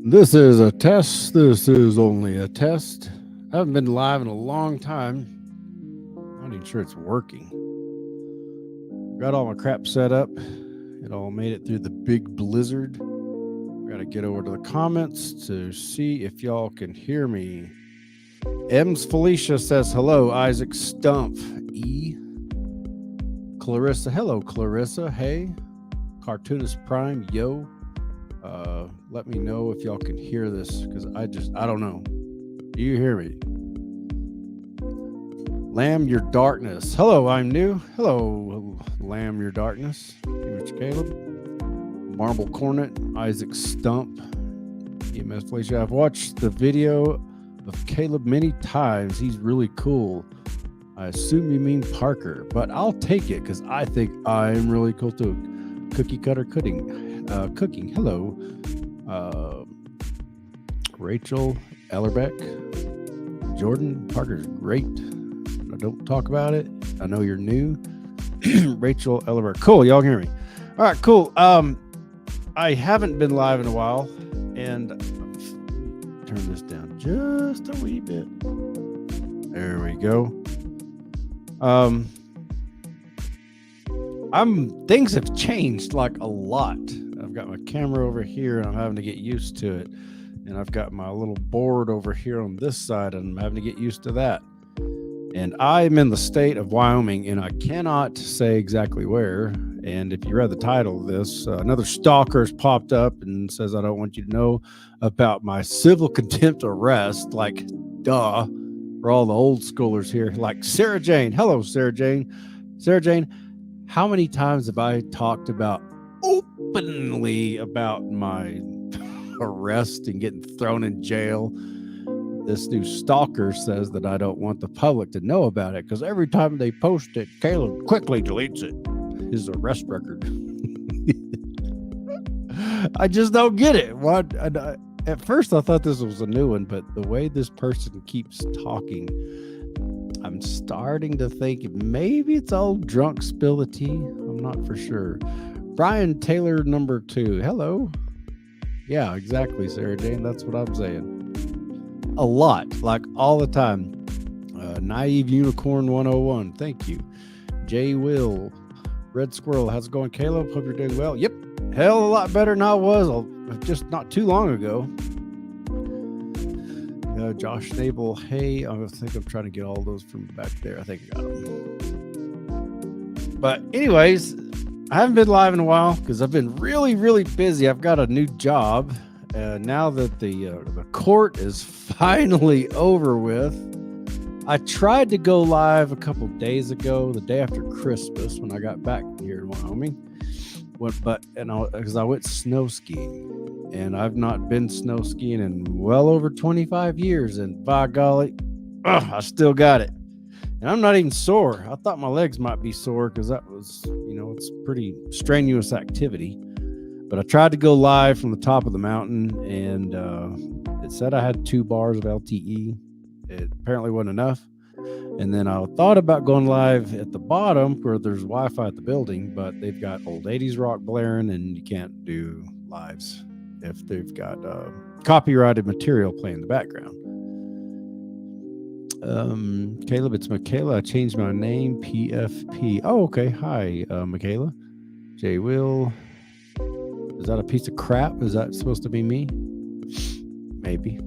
This is a test. This is only a test. I haven't been live in a long time. I'm not even sure it's working. Got all my crap set up. It all made it through the big blizzard. Got to get over to the comments to see if y'all can hear me. M's Felicia says hello. Isaac Stump. E. Clarissa. Hello, Clarissa. Hey. Cartoonist Prime. Yo. Let me know if y'all can hear this because I don't know. Do you hear me? Lamb Your Darkness. Hello, I'm new. Hello, Lamb Your Darkness. Mr. Caleb. Marble Cornet. Isaac Stump. EMS Felicia. I've watched the video of Caleb many times. He's really cool. I assume you mean Parker, but I'll take it because I think I'm really cool too. Cookie Cutter Cooking. Hello. Rachel Ellerbeck. Jordan Parker's great. I don't talk about it. I know you're new. Rachel Ellerbeck. Cool. Y'all can hear me. All right, cool. I haven't been live in a while, and turn this down just a wee bit. There we go. Things have changed like a lot. I've got my camera over here and I'm having to get used to it. And I've got my little board over here on this side and I'm having to get used to that. And I'm in the state of Wyoming and I cannot say exactly where. And if you read the title of this, another stalker has popped up and says, I don't want you to know about my civil contempt arrest. Like, duh, for all the old schoolers here. Like Sarah Jane. Hello, Sarah Jane. Sarah Jane, how many times have I talked about openly about my arrest and getting thrown in jail? This new stalker says that I don't want the public to know about it because every time they post it, Caleb quickly deletes it. His arrest record. I just don't get it. What? At first, I thought this was a new one, but the way this person keeps talking, I'm starting to think maybe it's all drunk spill the tea. I'm not for sure. Brian Taylor number 2. Hello. Yeah, exactly, Sarah Jane. That's what I'm saying. A lot, like all the time. Naive Unicorn 101. Thank you. Jay Will. Red Squirrel. How's it going, Caleb? Hope you're doing well. Yep. Hell, a lot better than I was just not too long ago. Josh Nabel. Hey, I think I'm trying to get all those from back there. I think I got them. But anyways, I haven't been live in a while because I've been really, really busy. I've got a new job. Now that the court is finally over with, I tried to go live a couple days ago, the day after Christmas, when I got back here in Wyoming. Because I went snow skiing, and I've not been snow skiing in well over 25 years, and by golly, I still got it. And I'm not even sore. I thought my legs might be sore because that was, it's pretty strenuous activity. But I tried to go live from the top of the mountain, and it said I had 2 bars of LTE. It apparently wasn't enough. And then I thought about going live at the bottom where there's Wi-Fi at the building, but they've got old 80s rock blaring, and you can't do lives if they've got copyrighted material playing in the background. Caleb, it's Michaela. I changed my name, PFP. Oh, okay. Hi, Michaela. Jay Will. Is that a piece of crap? Is that supposed to be me? Maybe.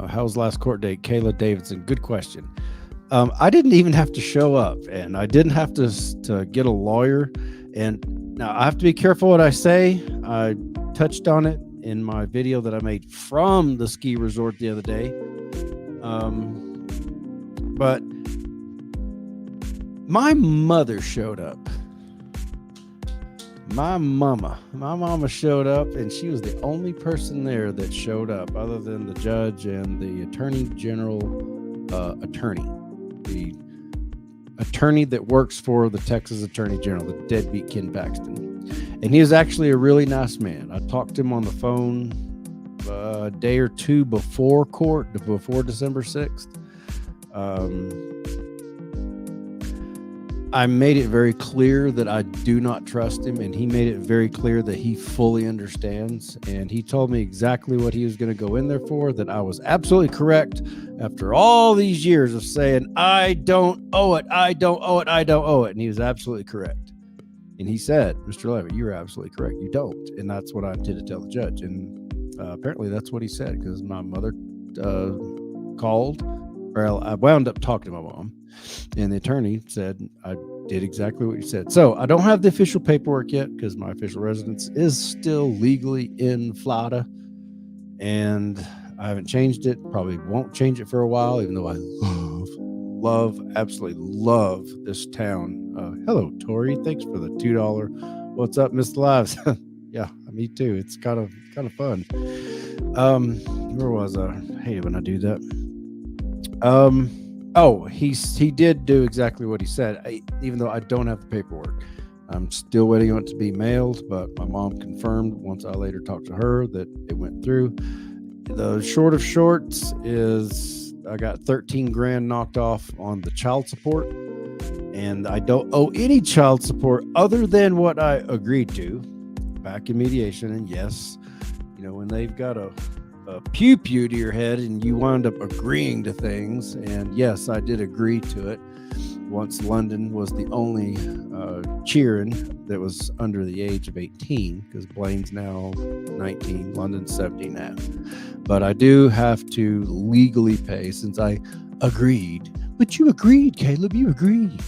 How's last court date? Kayla Davidson. Good question. I didn't even have to show up, and I didn't have to get a lawyer. And now I have to be careful what I say. I touched on it in my video that I made from the ski resort the other day. But my mother showed up. My mama showed up, and she was the only person there that showed up other than the judge and the attorney general the attorney that works for the Texas Attorney General, the deadbeat Ken Paxton. And he is actually a really nice man. I talked to him on the phone a day or two before court, before December 6th. I made it very clear that I do not trust him, and he made it very clear that he fully understands. And he told me exactly what he was going to go in there for, that I was absolutely correct after all these years of saying, I don't owe it, I don't owe it, I don't owe it. And he was absolutely correct. And he said, Mr. Levitt, you're absolutely correct. You don't. And that's what I intended to tell the judge. And apparently that's what he said, because my mother called, or I wound up talking to my mom. And the attorney said, I did exactly what you said. So I don't have the official paperwork yet, because my official residence is still legally in Florida. And I haven't changed it. Probably won't change it for a while, even though I absolutely love this town. Hello, Tori. Thanks for the $2. What's up, Mr. Lives? Yeah, me too. It's kind of fun. Where was I? I hate it when I do that. He did do exactly what he said, even though I don't have the paperwork. I'm still waiting on it to be mailed, but my mom confirmed once I later talked to her that it went through. The short of shorts is I got 13 grand knocked off on the child support, and I don't owe any child support other than what I agreed to back in mediation. And yes, when they've got a pew to your head and you wind up agreeing to things. And yes, I did agree to it once London was the only cheering that was under the age of 18, because Blaine's now 19, London's 17 now. But I do have to legally pay since I agreed. But you agreed, Caleb, you agreed.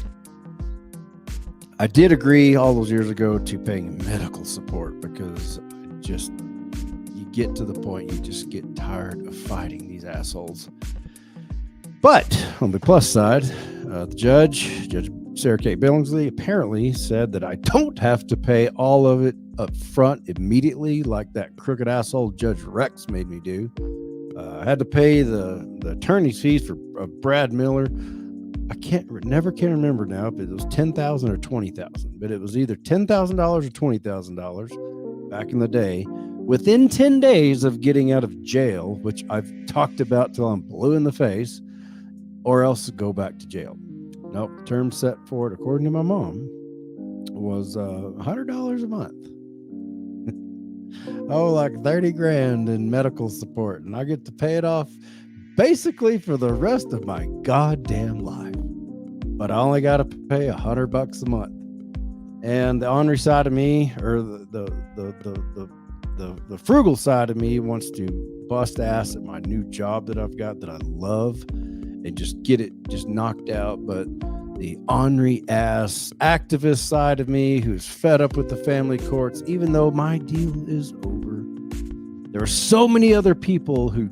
I did agree all those years ago to paying medical support, because you get to the point you just get tired of fighting these assholes. But on the plus side, the Judge Sarah Kate Billingsley, apparently said that I don't have to pay all of it up front immediately like that crooked asshole Judge Rex made me do. I had to pay the attorney's fees for Brad Miller. I never can remember now if it was $10,000 or $20,000, but it was either $10,000 or $20,000 back in the day, within 10 days of getting out of jail, which I've talked about till I'm blue in the face, or else go back to jail. Nope, term set for it, according to my mom, was $100 a month. Oh, like 30 grand in medical support, and I get to pay it off basically for the rest of my goddamn life. But I only got to pay $100 a month. And the ornery side of me, or the frugal side of me, wants to bust ass at my new job that I've got that I love and just get it just knocked out. But the ornery ass activist side of me, who's fed up with the family courts, even though my deal is over, there are so many other people who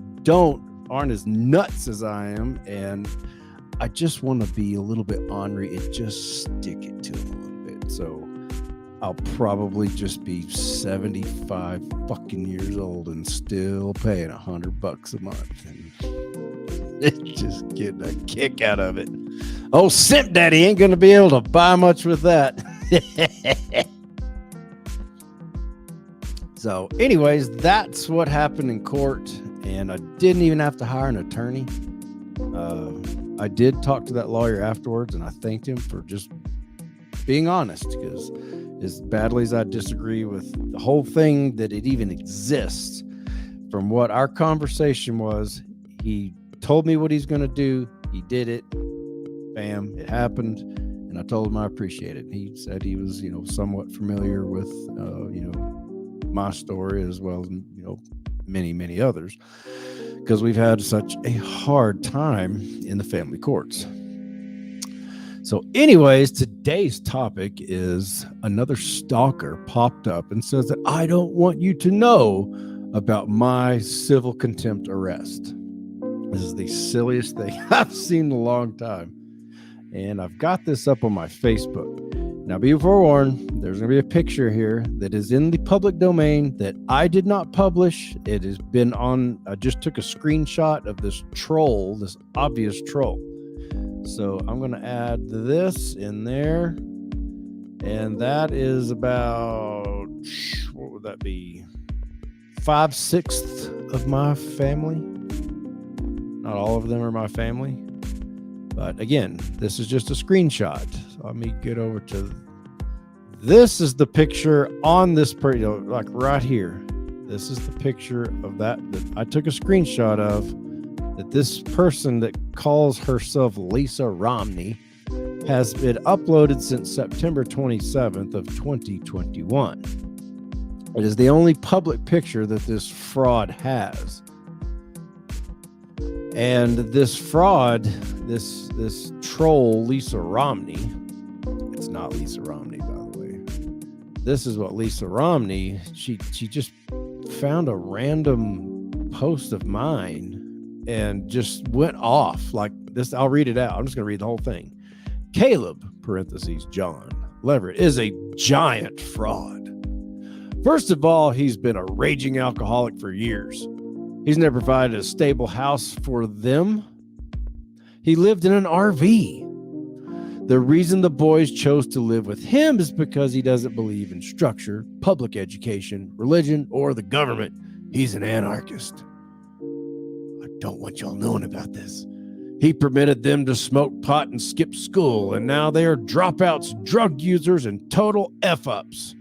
aren't as nuts as I am, and I just want to be a little bit ornery and just stick it to them a little bit. So I'll probably just be 75 fucking years old and still paying $100 a month, and just getting a kick out of it. Oh, Simp Daddy ain't gonna be able to buy much with that. So anyways, that's what happened in court, and I didn't even have to hire an attorney. I did talk to that lawyer afterwards, and I thanked him for just being honest, because as badly as I disagree with the whole thing that it even exists, from what our conversation was, he told me what he's going to do. He did it. Bam, it happened. And I told him I appreciate it. He said he was, somewhat familiar with, my story, as well as, many, many others, because we've had such a hard time in the family courts. So anyways, today's topic is another stalker popped up and says that I don't want you to know about my civil contempt arrest. This is the silliest thing I've seen in a long time. And I've got this up on my Facebook. Now, be forewarned, there's going to be a picture here that is in the public domain that I did not publish. It has been I just took a screenshot of this troll, this obvious troll. So I'm going to add this in there. And that is about, what would that be? 5/6 of my family. Not all of them are my family. But again, this is just a screenshot. So let me get over to. This is the picture on this, like right here. This is the picture of that I took a screenshot of. That this person that calls herself Lisa Romney has been uploaded since September 27th of 2021. It is the only public picture that this fraud has. And this fraud, this troll, Lisa Romney, it's not Lisa Romney, by the way. This is what Lisa Romney, she just found a random post of mine and just went off like this. I'll read it out. I'm just going to read the whole thing. Caleb, parentheses, John Leverett, is a giant fraud. First of all, he's been a raging alcoholic for years. He's never provided a stable house for them. He lived in an RV. The reason the boys chose to live with him is because he doesn't believe in structure, public education, religion, or the government. He's an anarchist. I don't want y'all knowing about this. He permitted them to smoke pot and skip school, and now they are dropouts, drug users, and total F-ups.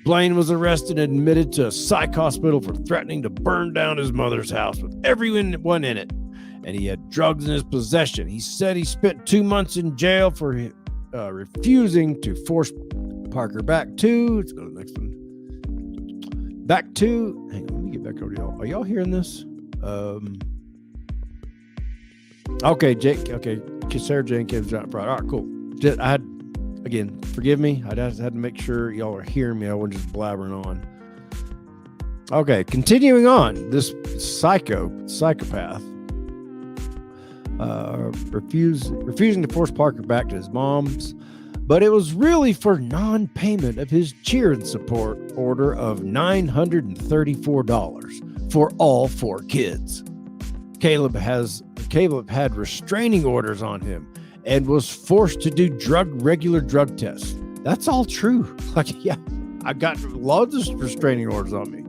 Blaine was arrested and admitted to a psych hospital for threatening to burn down his mother's house with everyone in it. And he had drugs in his possession. He said he spent 2 months in jail for refusing to force Parker back to. Let's go to the next one. Back to. Hang on, let me get back over to y'all. Are y'all hearing this? Okay, Jake. Okay, Sarah Jenkins. All right, cool. I had, again, forgive me. I just had to make sure y'all are hearing me. I wasn't just blabbering on. Okay, continuing on. This psychopath, refusing to force Parker back to his mom's, but it was really for non-payment of his cheer and support order of $934 for all 4 kids. Caleb had restraining orders on him and was forced to do regular drug tests. That's all true. Like, yeah, I got loads of restraining orders on me.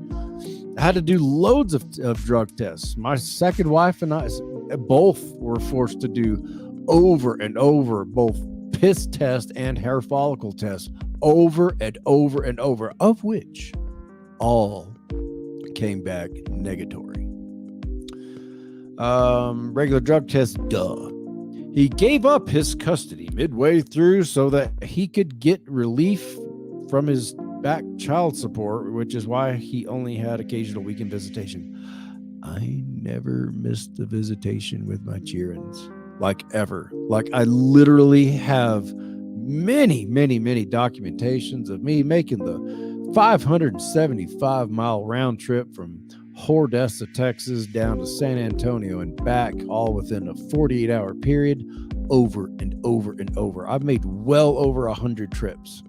I had to do loads of drug tests. My second wife and I both were forced to do over and over both piss test and hair follicle tests over and over and over, of which all came back negatory. Regular drug test, duh. He gave up his custody midway through so that he could get relief from his back child support, which is why he only had occasional weekend visitation. I never missed the visitation with my cheerins, like ever. Like, I literally have many documentations of me making the 575-mile round trip from Odessa, Texas, down to San Antonio and back, all within a 48-hour period, over and over and over. I've made well over 100 trips,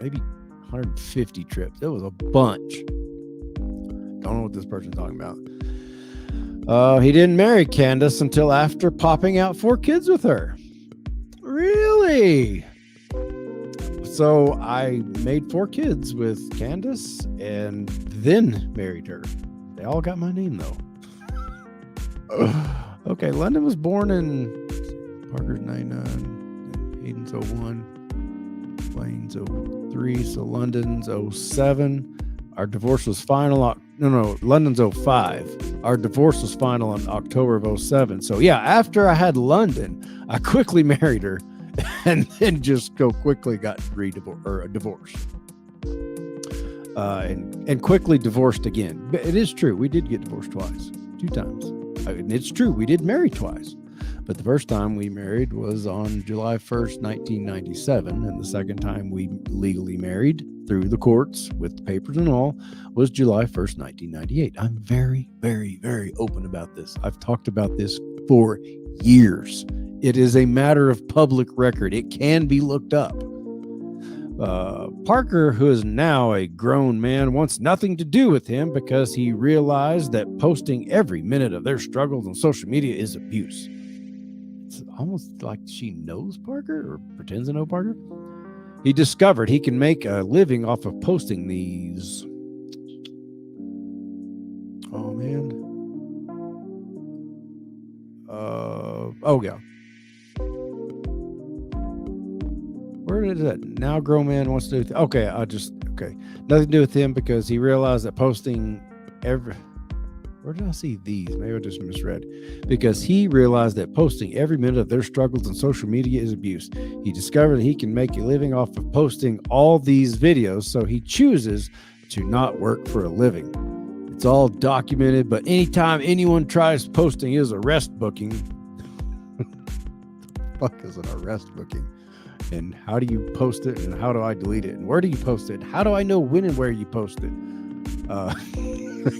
maybe 150 trips. It was a bunch. Don't know what this person's talking about. He didn't marry Candace until after popping out 4 kids with her. Really? So I made 4 kids with Candace and then married her. They all got my name, though. Okay, London was born in Parker's 99, Hayden's 01, Blaine's 03, so London's 07. Our divorce was final. London's 05. Our divorce was final in October of 07. So yeah, after I had London, I quickly married her and then just quickly got divorced. And quickly divorced again. But it is true, we did get divorced twice, 2 times. And it's true, we did marry twice. But the first time we married was on July 1st, 1997. And the second time we legally married through the courts with papers and all was July 1st, 1998. I'm very, very, very open about this. I've talked about this for years. It is a matter of public record. It can be looked up. Parker, who is now a grown man, wants nothing to do with him because he realized that posting every minute of their struggles on social media is abuse. It's almost like she knows Parker or pretends to know Parker. He discovered he can make a living off of posting these. Oh, man. Oh, yeah. where did that now grown man wants to do? Okay, nothing to do with him because he realized that posting every. Where did I see these? Maybe I just misread. Because he realized that posting every minute of their struggles on social media is abuse. He discovered that he can make a living off of posting all these videos, so he chooses to not work for a living. It's all documented, but anytime anyone tries posting his arrest booking, fuck is an arrest booking? And how do you post it? And how do I delete it? And where do you post it? How do I know when and where you post it?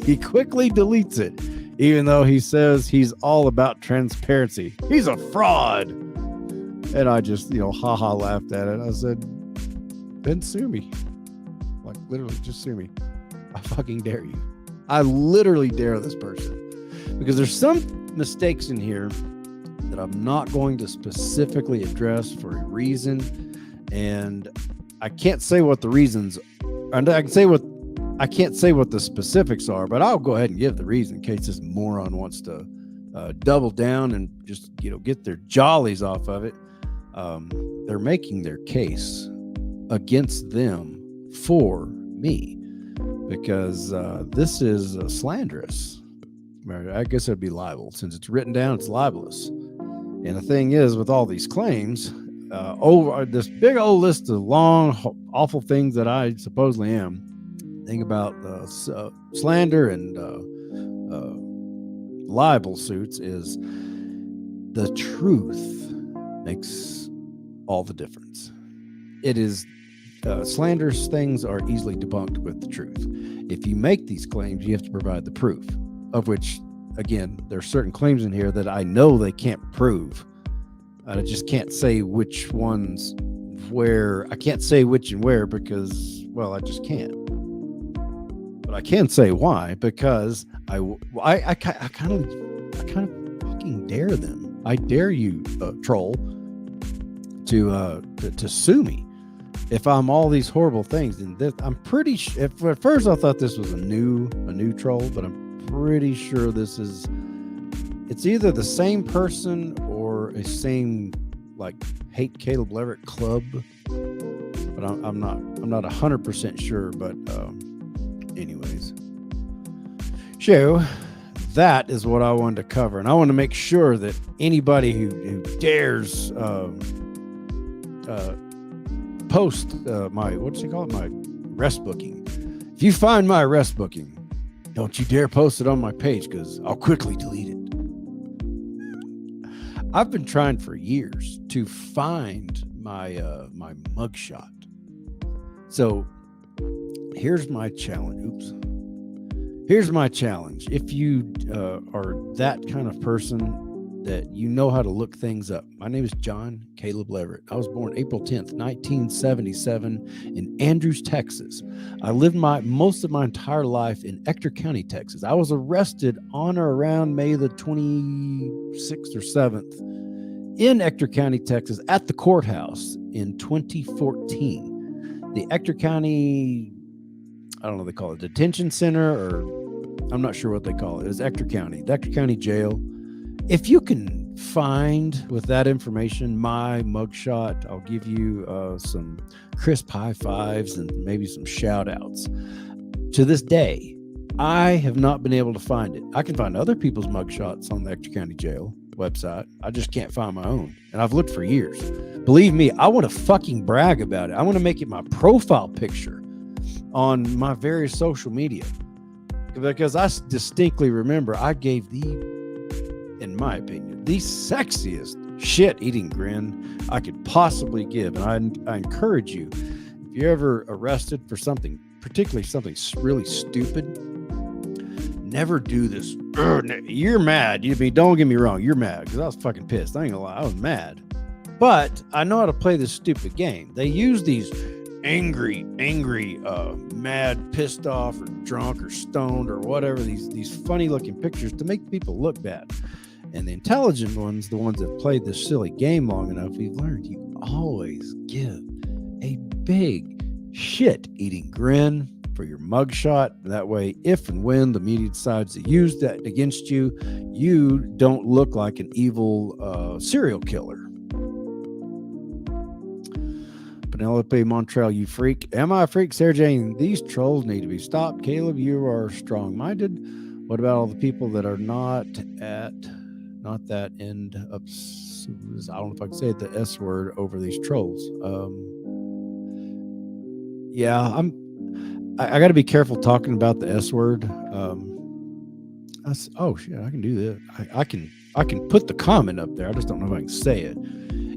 He quickly deletes it, even though he says he's all about transparency. He's a fraud. And I just, haha laughed at it. I said, then sue me. Like, literally, just sue me. I fucking dare you. I literally dare this person. Because there's some mistakes in here that I'm not going to specifically address for a reason. And I can't say what the reasons are. I can't say what the specifics are, but I'll go ahead and give the reason in case this moron wants to double down and just, get their jollies off of it. They're making their case against them for me because this is slanderous. I guess it'd be libel. Since it's written down, it's libelous. And the thing is, with all these claims, over this big old list of long, awful things that I supposedly am, thing about slander and libel suits is the truth makes all the difference. It is slanderous things are easily debunked with the truth. If you make these claims, you have to provide the proof, of which, again, there are certain claims in here that I know they can't prove. I just can't say which ones where. I can't say which and where because, well, I just can't. But I can say why, because I kind of fucking dare them. I dare you, troll, to sue me if I'm all these horrible things. And I'm pretty sure. At first, I thought this was a new troll, but I'm pretty sure it's either the same person or a same like hate Caleb Leverett club. But I'm not 100% sure. But anyways, so that is what I wanted to cover, and I want to make sure that anybody who dares post my my arrest booking. If you find my arrest booking, don't you dare post it on my page because I'll quickly delete it. I've been trying for years to find my my mugshot. So here's my challenge. Here's my challenge. If you are that kind of person that you know how to look things up. My name is John Caleb Leverett. I was born April 10th, 1977 in Andrews, Texas. I lived most of my entire life in Ector County, Texas. I was arrested on or around May the 26th or 7th in Ector County, Texas at the courthouse in 2014. The Ector County, I don't know what they call it, detention center, or I'm not sure what they call it. It's Ector County, the Ector County Jail. If you can find with that information my mugshot, I'll give you some crisp high fives and maybe some shout outs. To this day, I have not been able to find it. I can find other people's mugshots on the Ector County Jail website. I just can't find my own. And I've looked for years. Believe me, I want to fucking brag about it. I want to make it my profile picture on my various social media. Because I distinctly remember I gave in my opinion, the sexiest shit-eating grin I could possibly give. And I encourage you, if you're ever arrested for something, particularly something really stupid, never do this. You're mad. Don't get me wrong, you're mad, because I was fucking pissed. I ain't gonna lie, I was mad. But I know how to play this stupid game. They use these angry, mad, pissed off, or drunk, or stoned, or whatever, these funny-looking pictures to make people look bad. And the intelligent ones, the ones that played this silly game long enough, we've learned you always give a big shit-eating grin for your mugshot. That way, if and when the media decides to use that against you, you don't look like an evil serial killer. Penelope Montreal, you freak. Am I a freak? Sarah Jane, these trolls need to be stopped. Caleb, you are strong-minded. What about all the people that are not that end up, I don't know if I can say it, the S word over these trolls. Yeah, I got to be careful talking about the S word. Oh shit, I can do that. I can put the comment up there. I just don't know if I can say it.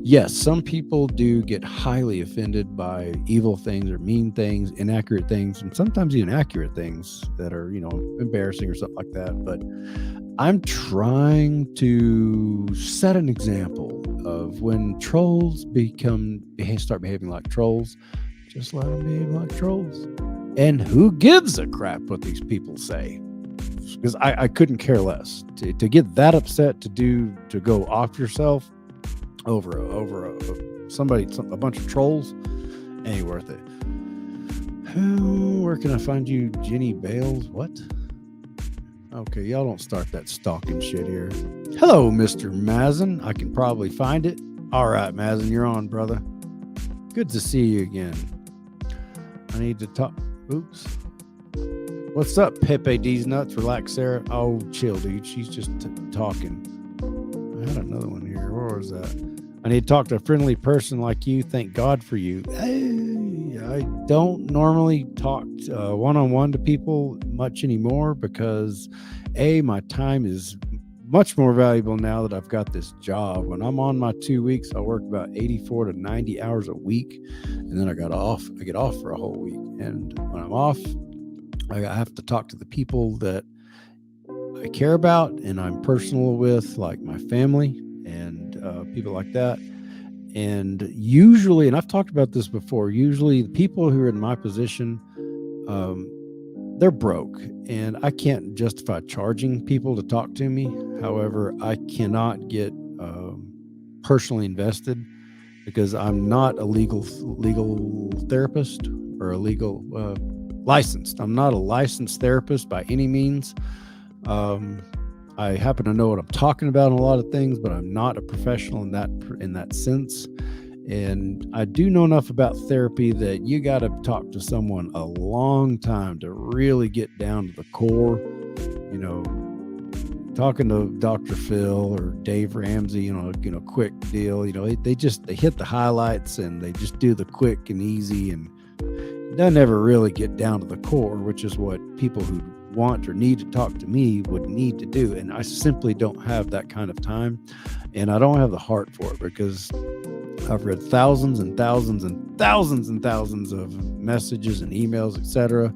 Yes, some people do get highly offended by evil things or mean things, inaccurate things, and sometimes even accurate things that are, embarrassing or something like that. But I'm trying to set an example of when trolls start behaving like trolls, just let them behave like trolls. And who gives a crap what these people say? Because I couldn't care less to get that upset to go off yourself over a bunch of trolls. Ain't worth it. Where can I find you, Jenny Bales? What? Okay, y'all don't start that stalking shit here. Hello, Mr. Mazin. I can probably find it. All right, Mazin, you're on, brother. Good to see you again. I need to talk. Oops. What's up, Pepe D's Nuts? Relax, Sarah. Oh, chill, dude. She's just talking. I had another one here. Where was that? I need to talk to a friendly person like you. Thank God for you. I don't normally talk one-on-one to people much anymore because, my time is much more valuable now that I've got this job. When I'm on my 2 weeks, I work about 84 to 90 hours a week, and then I get off for a whole week. And when I'm off, I have to talk to the people that I care about and I'm personal with, like my family and people like that. And usually, and I've talked about this before, usually the people who are in my position, they're broke, and I can't justify charging people to talk to me. However, I cannot get personally invested because I'm not a legal therapist or a legal licensed. I'm not a licensed therapist by any means. I happen to know what I'm talking about in a lot of things, but I'm not a professional in that sense. And I do know enough about therapy that you got to talk to someone a long time to really get down to the core. Talking to Dr. Phil or Dave Ramsey, quick deal. They hit the highlights and they just do the quick and easy, and they never really get down to the core, which is what people who want or need to talk to me would need to do. And I simply don't have that kind of time, and I don't have the heart for it because I've read thousands and thousands and thousands and thousands of messages and emails, etc.,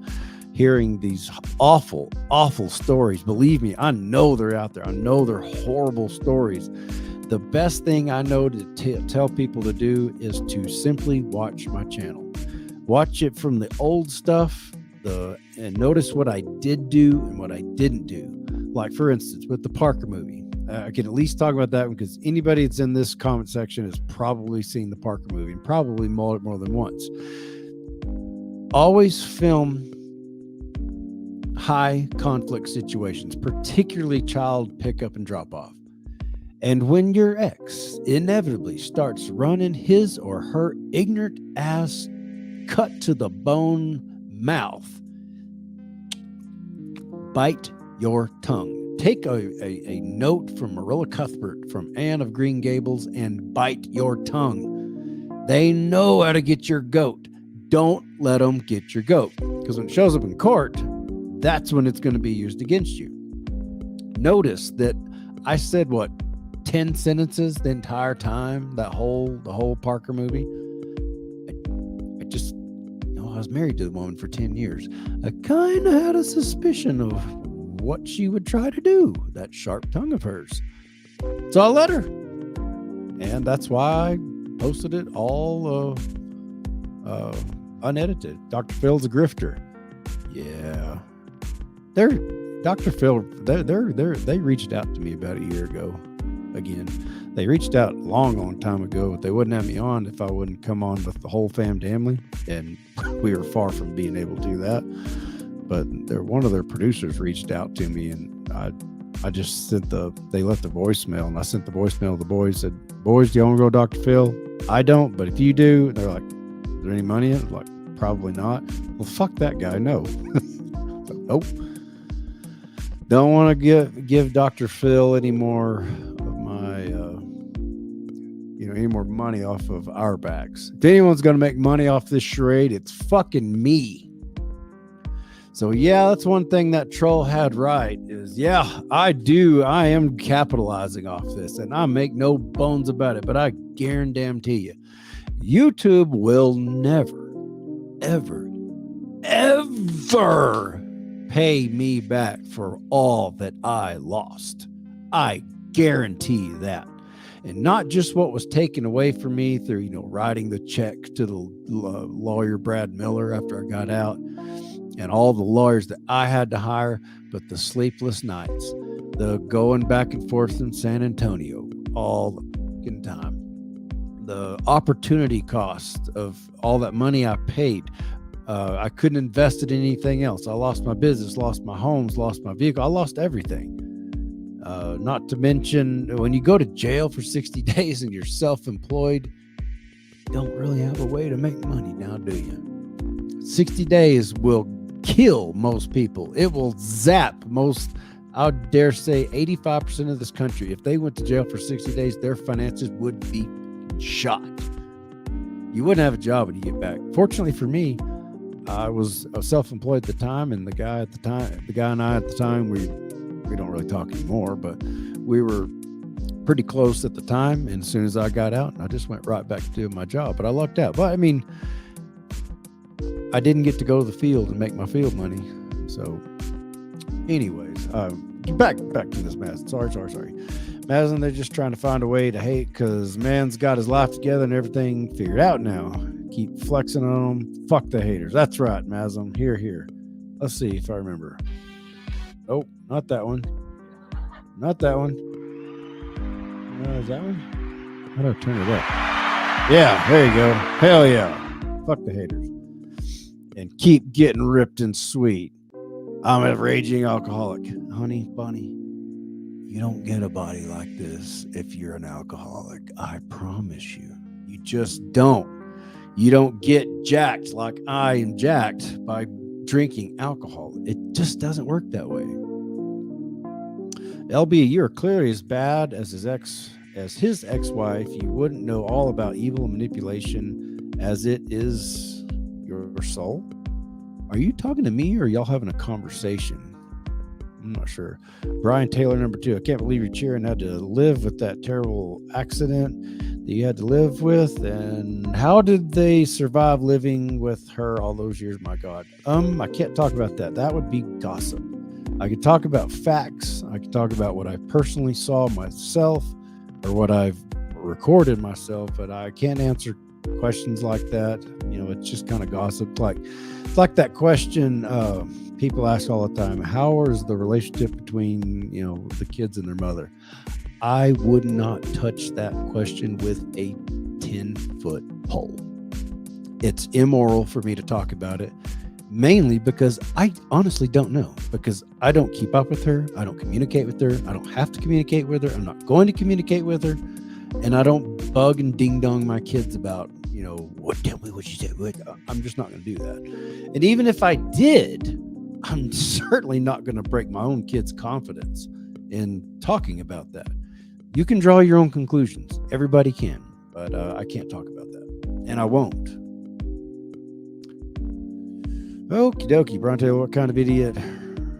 hearing these awful, awful stories. Believe me, I know they're out there. I know they're horrible stories. The best thing I know to tell people to do is to simply watch my channel. Watch it from the old stuff, and notice what I did do and what I didn't do. Like, for instance, with the Parker movie. I can at least talk about that one because anybody that's in this comment section has probably seen the Parker movie and probably more than once. Always film high conflict situations, particularly child pickup and drop off. And when your ex inevitably starts running his or her ignorant ass cut to the bone mouth, bite your tongue. Take a note from Marilla Cuthbert from Anne of Green Gables and bite your tongue. They know how to get your goat. Don't let them get your goat, because when it shows up in court, that's when it's going to be used against you. Notice that I said 10 sentences the entire time, the whole Parker movie. I was married to the woman for 10 years. I kind of had a suspicion of what she would try to do, that sharp tongue of hers. So I let her. And that's why I posted it all unedited. Dr. Phil's a grifter. Yeah. Dr. Phil, they reached out to me about a year ago. Again, they reached out a long time ago, but they wouldn't have me on if I wouldn't come on with the whole family, and we were far from being able to do that. But one of their producers reached out to me, and I just they left the voicemail, and I sent the voicemail to the boys, said, "Boys, do you want to go to Dr. Phil?" I don't, but if you do, they're like, there any money in it? Like, probably not. Well, fuck that guy. No. So, nope. Don't want to give Dr. Phil any more of my, any more money off of our backs. If anyone's going to make money off this charade, it's fucking me. So yeah, that's one thing that troll had right is, yeah, I am capitalizing off this, and I make no bones about it, but I guarantee you, YouTube will never, ever, ever pay me back for all that I lost. I guarantee that. And not just what was taken away from me through, writing the check to the lawyer, Brad Miller, after I got out, and all the lawyers that I had to hire, but the sleepless nights, the going back and forth in San Antonio all the fucking time, the opportunity cost of all that money I paid. I couldn't invest it in anything else. I lost my business, lost my homes, lost my vehicle. I lost everything. Not to mention, when you go to jail for 60 days and you're self-employed, you don't really have a way to make money now, do you? 60 days will kill most people. It will zap most, I would dare say 85% of this country. If they went to jail for 60 days, their finances would be shot. You wouldn't have a job when you get back. Fortunately for me, I was self-employed at the time, and the guy and I at the time, we don't really talk anymore, but we were pretty close at the time. And as soon as I got out, I just went right back to doing my job. But I lucked out. But I mean, I didn't get to go to the field and make my field money. So anyways, back to this Mazin. Sorry. Mazin, they're just trying to find a way to hate because man's got his life together and everything figured out now. Keep flexing on them. Fuck the haters. That's right, Mazin. Here. Let's see if I remember. Nope, not that one. Not that one. Is that one? How do I turn it up? Yeah, there you go. Hell yeah. Fuck the haters. And keep getting ripped and sweet. I'm a raging alcoholic. Honey, bunny, you don't get a body like this if you're an alcoholic. I promise you. You just don't. You don't get jacked like I am jacked by drinking alcohol. It just doesn't work that way. LB, you're clearly as bad as his ex-wife. You wouldn't know all about evil and manipulation as it is your soul. Are you talking to me or y'all having a conversation? I'm not sure. Brian Taylor, number 2. I can't believe you're cheering had to live with that terrible accident that you had to live with. And how did they survive living with her all those years? My God. I can't talk about that. That would be gossip. I could talk about facts. I could talk about what I personally saw myself or what I've recorded myself, but I can't answer questions like that. It's just kind of gossip. It's like that question people ask all the time: how is the relationship between the kids and their mother? I would not touch that question with a 10-foot pole. It's immoral for me to talk about it, mainly because I honestly don't know, because I don't keep up with her. I don't communicate with her. I don't have to communicate with her. I'm not going to communicate with her. And I don't bug and ding dong my kids about, tell me what you said. I'm just not going to do that. And even if I did, I'm certainly not going to break my own kids' confidence in talking about that. You can draw your own conclusions. Everybody can, but I can't talk about that, and I won't. Okie dokie, Bronte, what kind of idiot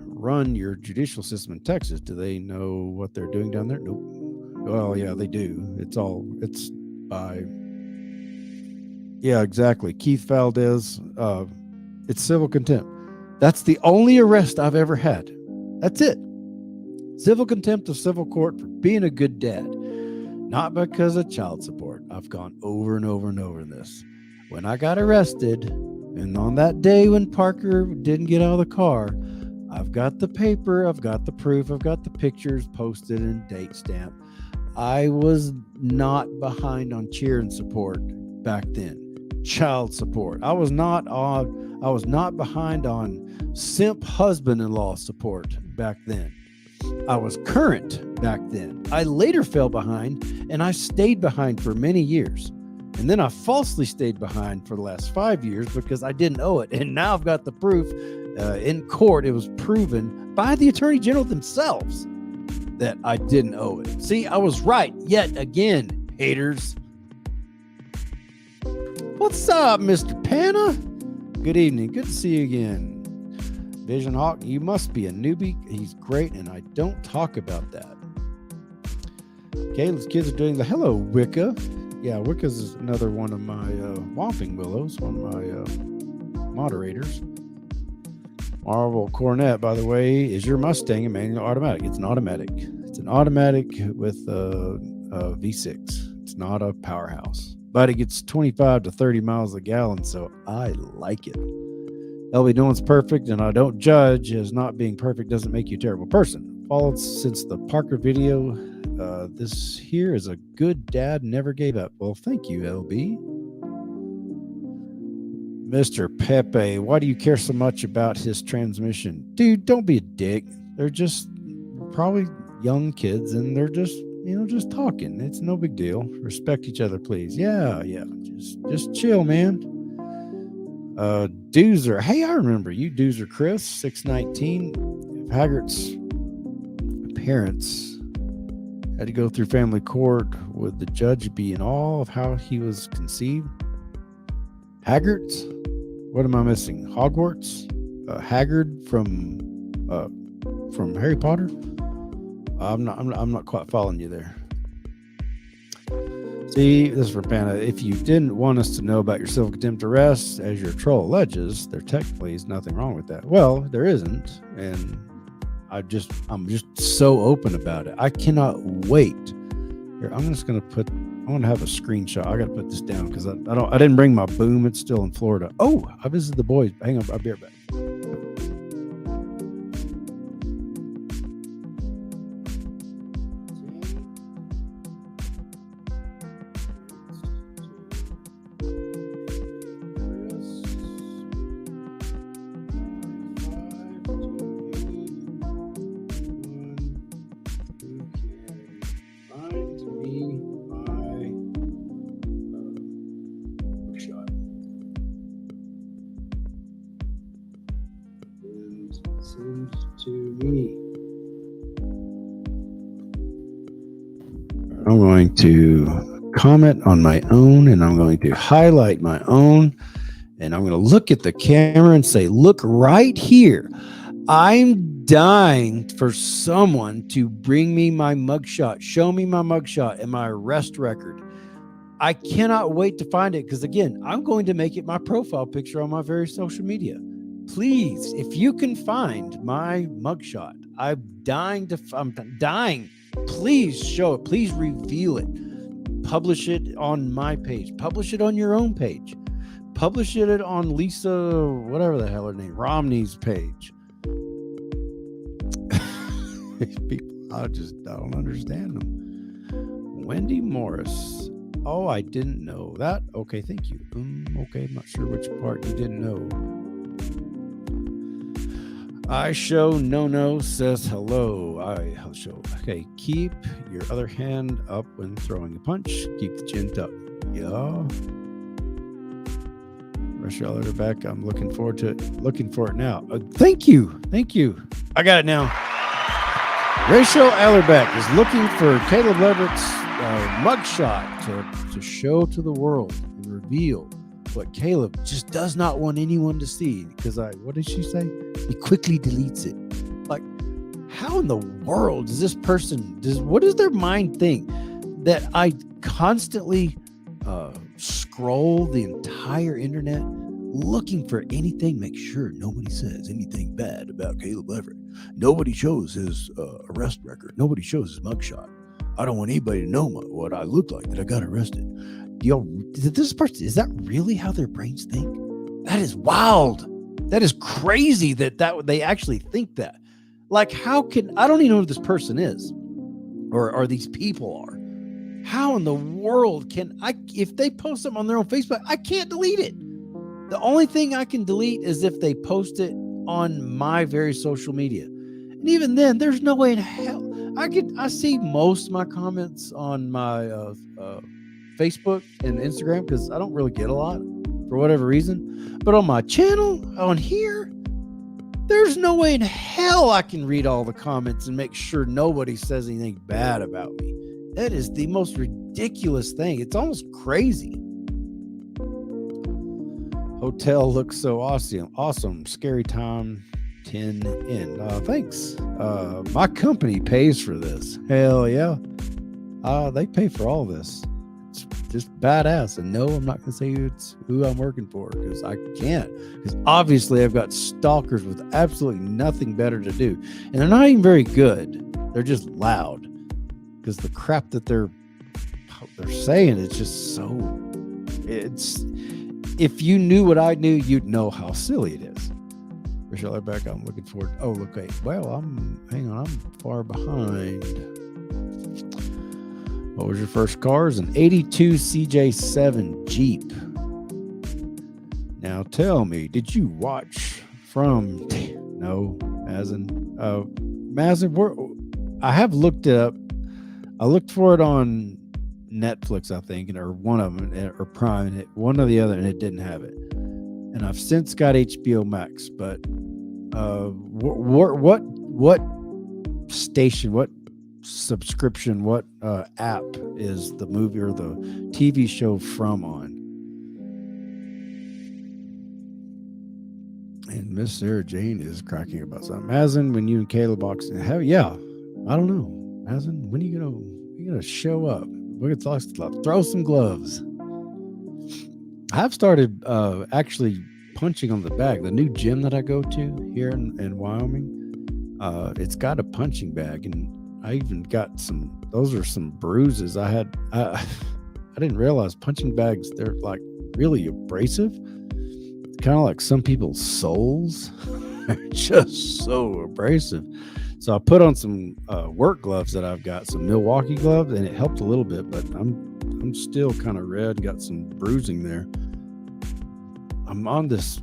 run your judicial system in Texas? Do they know what they're doing down there? Nope. Well, yeah, they do. It's by, yeah, exactly. Keith Valdez. It's civil contempt. That's the only arrest I've ever had. That's it. Civil contempt of civil court for being a good dad. Not because of child support. I've gone over and over and over in this. When I got arrested, and on that day when Parker didn't get out of the car, I've got the paper, I've got the proof, I've got the pictures posted and date stamped. I was not behind on cheer and support back then. Child support. I was not behind on simp husband-in-law support back then. I was current back then. I later fell behind, and I stayed behind for many years. And then I falsely stayed behind for the last 5 years because I didn't owe it. And now I've got the proof in court. It was proven by the attorney general themselves that I didn't owe it. See, I was right yet again, haters. What's up, Mr. Panna? Good evening. Good to see you again. Vision Hawk, you must be a newbie. He's great, and I don't talk about that. Caleb's kids are doing the hello, Wicca. Yeah, Wicca's another one of my Whomping Willows, one of my moderators. Marvel Cornet, by the way, is your Mustang a manual or automatic? It's an automatic. It's an automatic with a V6. It's not a powerhouse, but it gets 25 to 30 miles a gallon, so I like it. LB, no one's perfect, and I don't judge as not being perfect doesn't make you a terrible person. Followed since the Parker video. This here is a good dad, never gave up. Well, thank you, LB. Mr. Pepe, why do you care so much about his transmission? Dude, don't be a dick. They're just probably young kids, and they're just, just talking. It's no big deal. Respect each other, please. Yeah. Just chill, man. Doozer. Hey, I remember you, Doozer Chris, 619. Haggart's parents had to go through family court, would the judge be in awe of how he was conceived? Haggart's? What am I missing? Hogwarts? Haggard from Harry Potter? I'm not quite following you there. See, this is for Panna. If you didn't want us to know about your civil contempt arrest, as your troll alleges, there technically is nothing wrong with that. Well, there isn't, and I'm just so open about it. I cannot wait. Here, I'm going to have a screenshot. I got to put this down because I didn't bring my boom. It's still in Florida. Oh, I visited the boys. Hang on, I'll be right back. I'm going to comment on my own, and I'm going to highlight my own, and I'm going to look at the camera and say, look right here. I'm dying for someone to bring me my mugshot, show me my mugshot and my arrest record. I cannot wait to find it because, again, I'm going to make it my profile picture on my various social media. Please, if you can find my mugshot, I'm dying. Please show it. Please reveal it. Publish it on my page. Publish it on your own page. Publish it on Lisa, whatever the hell her name, Romney's page. People, I don't understand them. Wendy Morris. Oh, I didn't know that. Okay, thank you. Okay, I'm not sure which part you didn't know. I show no says hello. I'll show. Okay, keep your other hand up when throwing a punch. Keep the chin tucked. Yeah. Rush y'all back. I'm looking forward to it. Looking for it now. Thank you. I got it now. Rachel Ellerbeck is looking for Caleb Leverrett's mugshot to show to the world and reveal what Caleb just does not want anyone to see. Because what did she say? He quickly deletes it. Like, how in the world does this person, what does their mind think? That I constantly scroll the entire internet looking for anything, make sure nobody says anything bad about Caleb Leverett. Nobody shows his arrest record. Nobody shows his mugshot. I don't want anybody to know what I look like that I got arrested. Is that really how their brains think? That is wild. That is crazy that they actually think that. Like, I don't even know who this person is or these people are. How in the world if they post something on their own Facebook, I can't delete it. The only thing I can delete is if they post it on my various social media. And even then, there's no way in hell. I see most of my comments on my Facebook and Instagram because I don't really get a lot for whatever reason. But on my channel, on here, there's no way in hell I can read all the comments and make sure nobody says anything bad about me. That is the most ridiculous thing. It's almost crazy. Hotel looks so awesome. Awesome. Scary time 10 in. Thanks. My company pays for this. Hell yeah. They pay for all this. It's just badass. And no, I'm not going to say who I'm working for because I can't. Because obviously I've got stalkers with absolutely nothing better to do. And they're not even very good. They're just loud. Because the crap that they're saying is just so... If you knew what I knew, you'd know how silly it is. Michelle, back. I'm looking forward. Oh, look, wait. Well, I'm far behind. What was your first car? It's an 82 CJ7 Jeep. Now tell me, did you watch from... No, Mazin. Mazin, I have looked it up. I looked for it on Netflix, I think, or one of them, or Prime, one or the other, and it didn't have it. And I've since got HBO Max, but what station, what subscription, what app is the movie or the TV show from on? And Miss Sarah Jane is cracking about something. Mazin, when you and Caleb boxing, yeah, I don't know. Mazin, when are you gonna show up? We're gonna throw some gloves. I've started actually punching on the bag. The new gym that I go to here in Wyoming, it's got a punching bag, and I even got some. Those are some bruises I had. I didn't realize punching bags, they're like really abrasive, kind of like some people's souls. They're just so abrasive. So I put on some work gloves that I've got, some Milwaukee gloves, and it helped a little bit, but I'm still kind of red, got some bruising there. I'm on this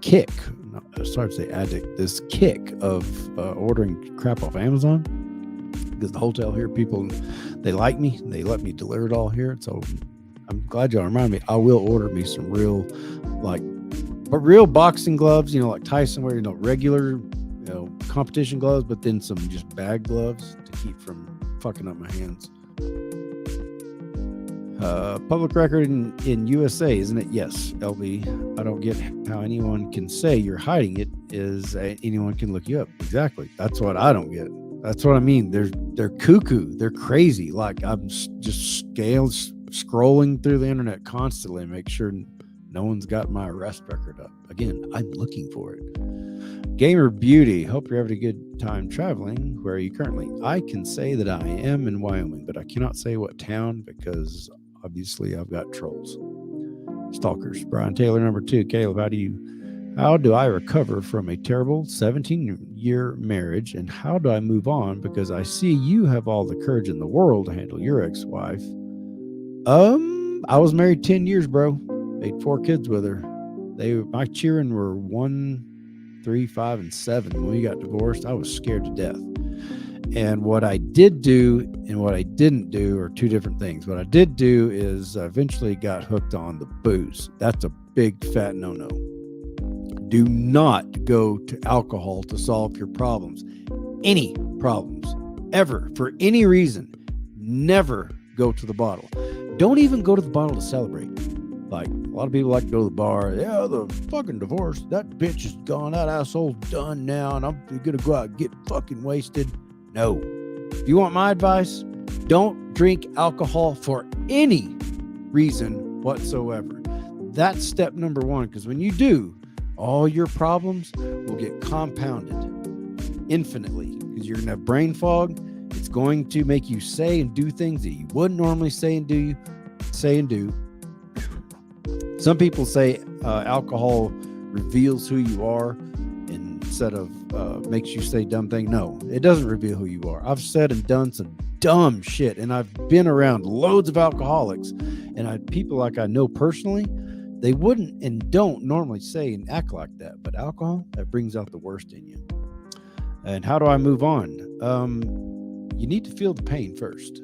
kick. Sorry to say addict. This kick of ordering crap off Amazon because the hotel here, people, they like me. They let me deliver it all here. So I'm glad y'all remind me. I will order me some real boxing gloves, like Tyson wear, regular, competition gloves, but then some just bag gloves to keep from fucking up my hands. Public record in USA, isn't it? Yes, LB. I don't get how anyone can say you're hiding it. Anyone can look you up. Exactly. That's what I don't get. That's what I mean. They're cuckoo. They're crazy. Like I'm just scrolling through the internet constantly and make sure no one's got my arrest record up. Again, I'm looking for it. Gamer Beauty, hope you're having a good time traveling. Where are you currently? I can say that I am in Wyoming, but I cannot say what town because obviously I've got trolls. Stalkers. Brian Taylor, number 2. Caleb, how do I recover from a terrible 17-year marriage, and how do I move on? Because I see you have all the courage in the world to handle your ex-wife. I was married 10 years, bro. Made 4 kids with her. My children were 1, 3, 5, and 7. When we got divorced, I was scared to death. And what I did do and what I didn't do are two different things. What I did do is I eventually got hooked on the booze. That's a big fat no-no. Do not go to alcohol to solve your problems. Any problems, ever, for any reason. Never go to the bottle. Don't even go to the bottle to celebrate. Like, a lot of people like to go to the bar. Yeah, the fucking divorce. That bitch is gone. That asshole's done now, and I'm going to go out and get fucking wasted. No. If you want my advice, don't drink alcohol for any reason whatsoever. That's step number 1, because when you do, all your problems will get compounded infinitely, because you're going to have brain fog. It's going to make you say and do things that you wouldn't normally say and do. Some people say alcohol reveals who you are instead of makes you say dumb things. No, it doesn't reveal who you are. I've said and done some dumb shit, and I've been around loads of alcoholics, and people like I know personally, they wouldn't and don't normally say and act like that. But alcohol, that brings out the worst in you. And how do I move on? You need to feel the pain first.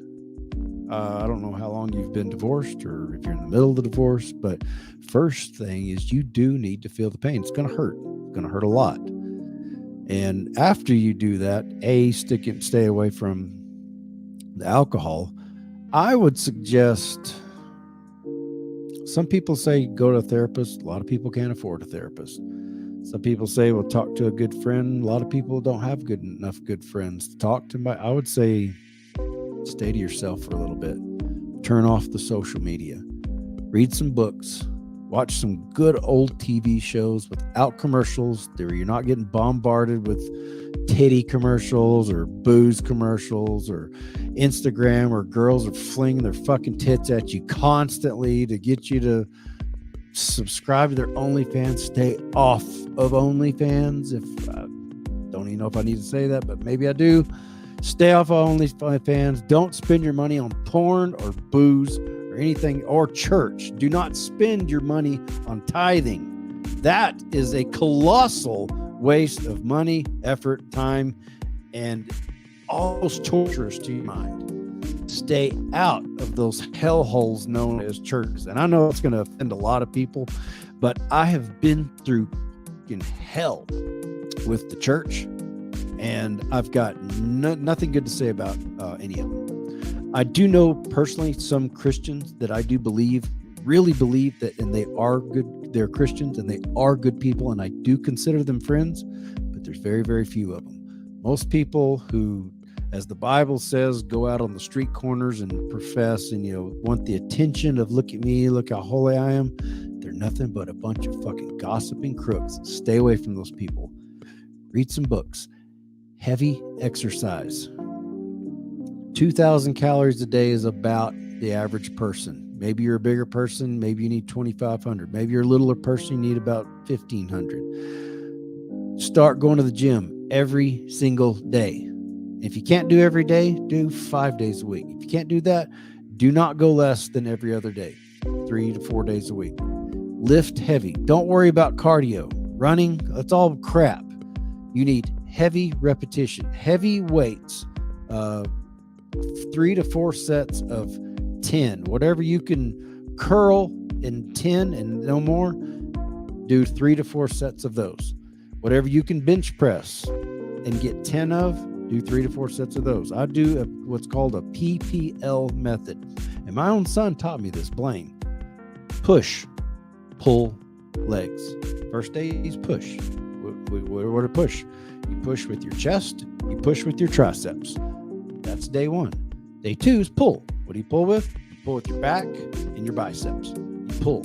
I don't know how long you've been divorced or if you're in the middle of the divorce, but first thing is you do need to feel the pain. It's going to hurt. It's going to hurt a lot. And after you do that, stay away from the alcohol. I would suggest, some people say go to a therapist. A lot of people can't afford a therapist. Some people say, well, talk to a good friend. A lot of people don't have enough good friends to talk to. I would say stay to yourself for a little bit. Turn off the social media. Read some books. Watch some good old TV shows without commercials. You're not getting bombarded with titty commercials or booze commercials or Instagram where girls are flinging their fucking tits at you constantly to get you to subscribe to their OnlyFans. Stay off of OnlyFans. Don't even know if I need to say that, but maybe I do. Stay off of OnlyFans. Don't spend your money on porn or booze or anything, or church. Do not spend your money on tithing. That is a colossal waste of money, effort, time, and almost torturous to your mind. Stay out of those hellholes known as churches. And I know it's going to offend a lot of people, but I have been through fucking hell with the church, and I've got nothing good to say about any of them. I do know personally some Christians that I do really believe that, and they are good. They're Christians and they are good people, and I do consider them friends, but there's very, very few of them. Most people who, as the Bible says, go out on the street corners and profess and, want the attention of, look at me, look how holy I am. They're nothing but a bunch of fucking gossiping crooks. Stay away from those people. Read some books. Heavy exercise. 2,000 calories a day is about the average person. Maybe you're a bigger person. Maybe you need 2,500. Maybe you're a littler person. You need about 1,500. Start going to the gym every single day. If you can't do every day, do 5 days a week. If you can't do that, do not go less than every other day, 3 to 4 days a week. Lift heavy. Don't worry about cardio. Running, that's all crap. You need heavy repetition, heavy weights, 3 to 4 sets of 10. Whatever you can curl in 10 and no more, do 3 to 4 sets of those. Whatever you can bench press and get 10 of, do 3 to 4 sets of those. I do what's called a PPL method. And my own son taught me this, Blaine. Push, pull, legs. First day is push. What a push. You push with your chest. You push with your triceps. That's day 1. Day 2 is pull. What do you pull with? You pull with your back and your biceps. You pull.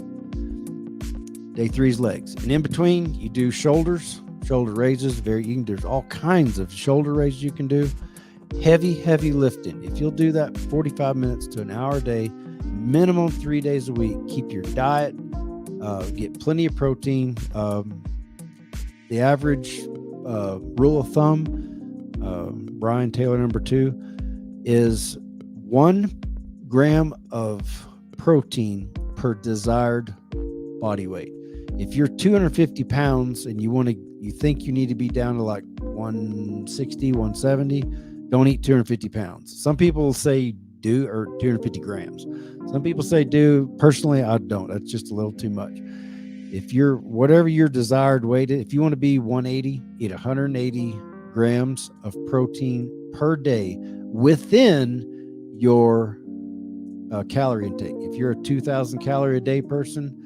Day 3 is legs. And in between, you do shoulders, shoulder raises. There's all kinds of shoulder raises you can do. Heavy lifting. If you'll do that 45 minutes to an hour a day, minimum 3 days a week, keep your diet, get plenty of protein. The average rule of thumb, Brian Taylor number 2, is 1 gram of protein per desired body weight. If you're 250 pounds and you think you need to be down to like 160, 170, don't eat 250 pounds. Some people say do, or 250 grams. Some people say do. Personally, I don't. That's just a little too much. If you're, whatever your desired weight is, if you want to be 180, eat 180 grams of protein per day within your calorie intake. If you're a 2,000 calorie a day person,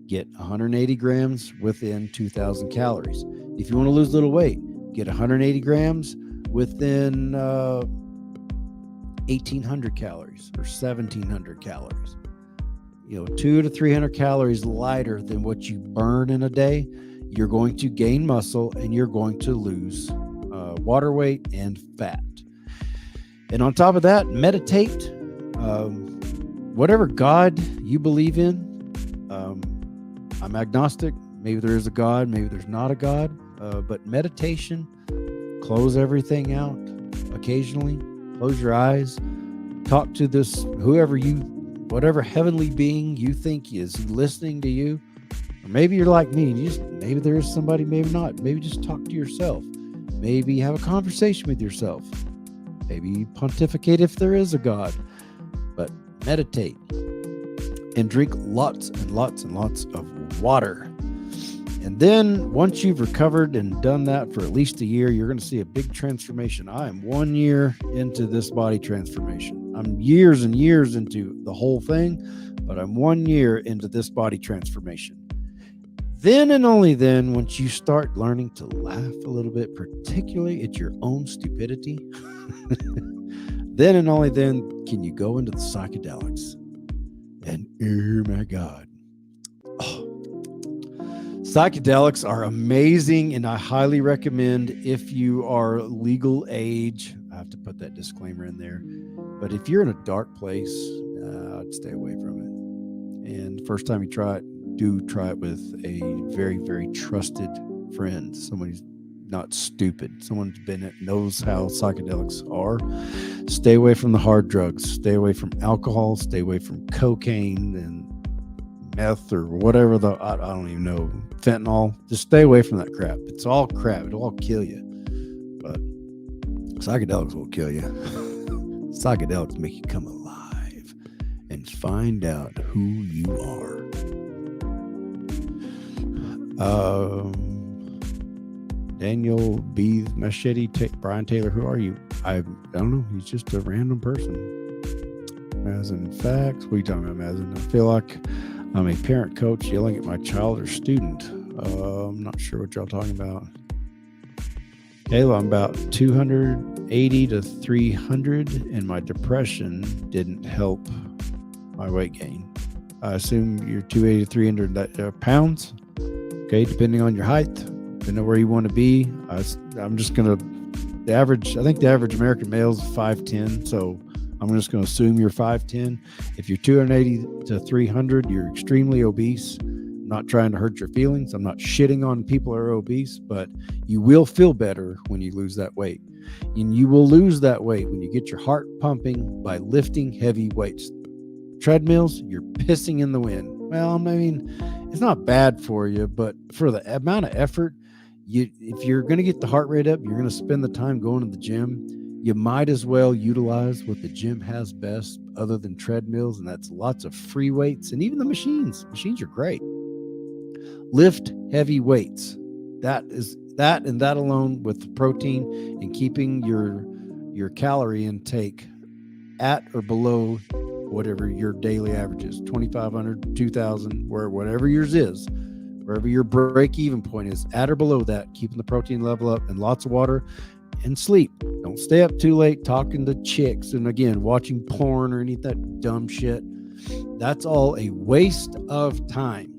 get 180 grams within 2,000 calories. If you want to lose a little weight, get 180 grams within 1,800 calories or 1,700 calories. 200 to 300 calories lighter than what you burn in a day. You're going to gain muscle and you're going to lose water weight and fat. And on top of that, meditate. Whatever God you believe in. I'm agnostic. Maybe there is a God, maybe there's not a God. But meditation, close everything out occasionally. Close your eyes. Talk to whatever heavenly being you think is listening to you. Or maybe you're like me. Maybe there is somebody, maybe not. Maybe just talk to yourself. Maybe have a conversation with yourself. Maybe pontificate if there is a God. But meditate, and drink lots and lots and lots of water. And then once you've recovered and done that for at least a year, you're going to see a big transformation. I am 1 year into this body transformation. I'm years and years into the whole thing, but I'm 1 year into this body transformation. Then and only then, once you start learning to laugh a little bit, particularly at your own stupidity, then and only then can you go into the psychedelics. And oh my God. Psychedelics are amazing, and I highly recommend if you are legal age. I have to put that disclaimer in there. But if you're in a dark place, I'd stay away from it. And the first time you try it, do try it with a very, very trusted friend, someone who's not stupid, someone who's knows how psychedelics are. Stay away from the hard drugs. Stay away from alcohol. Stay away from cocaine and meth or whatever I don't even know, fentanyl. Just stay away from that crap. It's all crap. It'll all kill you. But psychedelics will kill you. Psychedelics make you come alive and find out who you are. Daniel B. Machete, Brian Taylor, who are you? I don't know. He's just a random person. Mazin facts. What are you talking about, Mazin? I feel like I'm a parent coach yelling at my child or student. I'm not sure what y'all talking about. Kayla, I'm about 280 to 300, and my depression didn't help my weight gain. I assume you're 280 to 300 pounds. Okay, depending on your height, depending on where you want to be. I'm just going to, I think the average American male is 5'10", so I'm just going to assume you're 5'10". If you're 280 to 300, you're extremely obese. I'm not trying to hurt your feelings. I'm not shitting on people who are obese, but you will feel better when you lose that weight. And you will lose that weight when you get your heart pumping by lifting heavy weights. Treadmills, you're pissing in the wind. Well, I mean, it's not bad for you, but for the amount of effort, if you're going to get the heart rate up, you're going to spend the time going to the gym. You might as well utilize what the gym has best other than treadmills, and that's lots of free weights and even the machines. Machines are great. Lift heavy weights. That and that alone with the protein and keeping your calorie intake at or below whatever your daily average is, 2,500, 2,000, whatever yours is, wherever your break-even point is, at or below that, keeping the protein level up, and lots of water. And sleep. Don't stay up too late talking to chicks and again watching porn or any of that dumb shit. That's all a waste of time.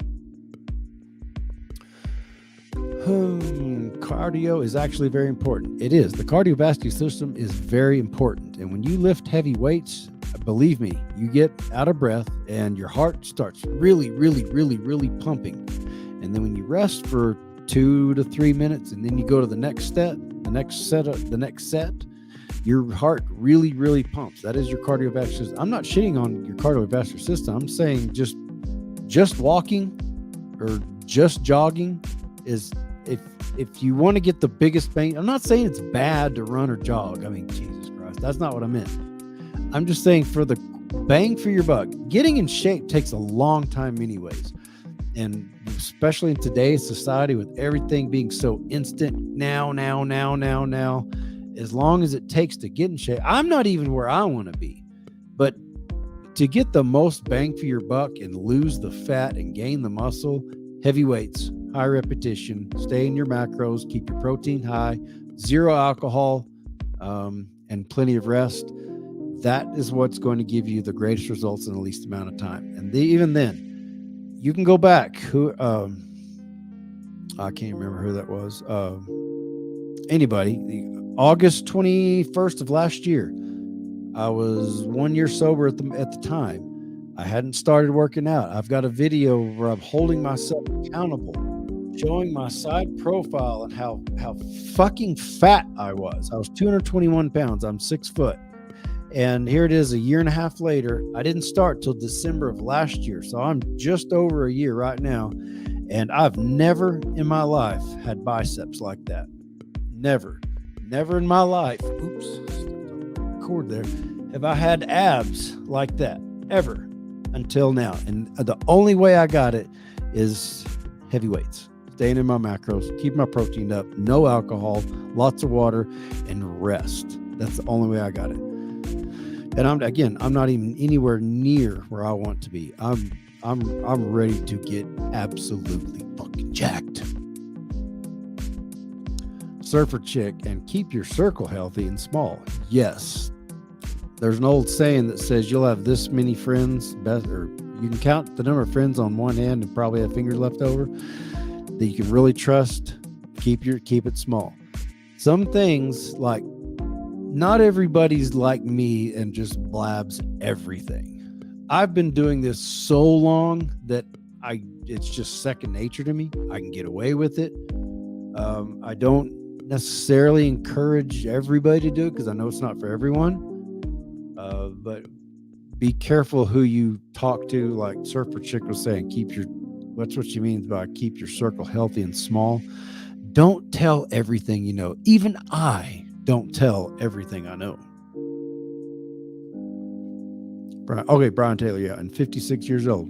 Cardio is actually very important. It is. The cardiovascular system is very important. And when you lift heavy weights, believe me, you get out of breath and your heart starts really, really, really, really pumping. And then when you rest for 2 to 3 minutes and then you go to the next step, the next set, your heart really, really pumps. That is your cardiovascular system. I'm not shitting on your cardiovascular system. I'm saying just walking or just jogging is, if you want to get the biggest bang. I'm not saying it's bad to run or jog. I mean, Jesus Christ, that's not what I meant. I'm just saying for the bang for your buck, getting in shape takes a long time anyways. And especially in today's society with everything being so instant now, as long as it takes to get in shape, I'm not even where I want to be. But to get the most bang for your buck and lose the fat and gain the muscle, heavy weights, high repetition, stay in your macros, keep your protein high, zero alcohol, and plenty of rest. That is what's going to give you the greatest results in the least amount of time. And even then, you can go back. I can't remember who that was. Anybody. August 21st of last year. I was 1 year sober at the time. I hadn't started working out. I've got a video where I'm holding myself accountable, showing my side profile and how fucking fat I was. I was 221 pounds. I'm 6 foot. And here it is a year and a half later. I didn't start till December of last year. So I'm just over a year right now. And I've never in my life had biceps like that. Never in my life. Oops, cord there. Have I had abs like that? ever until now. And the only way I got it is heavy weights, staying in my macros, keep my protein up, no alcohol, lots of water, and rest. That's the only way I got it. And I'm not even anywhere near where I want to be. I'm ready to get absolutely fucking jacked. Surfer chick, and keep your circle healthy and small. Yes. There's an old saying that says you'll have this many friends, or you can count the number of friends on one hand and probably have fingers left over that you can really trust. Keep it small. Some things, like, not everybody's like me and just blabs everything. I've been doing this so long that it's just second nature to me. I can get away with it. I don't necessarily encourage everybody to do it because I know it's not for everyone. But be careful who you talk to. Like Surfer Chick was saying, that's what she means by keep your circle healthy and small. Don't tell everything you know. Even I don't tell everything I know. Brian Taylor, yeah, and 56 years old.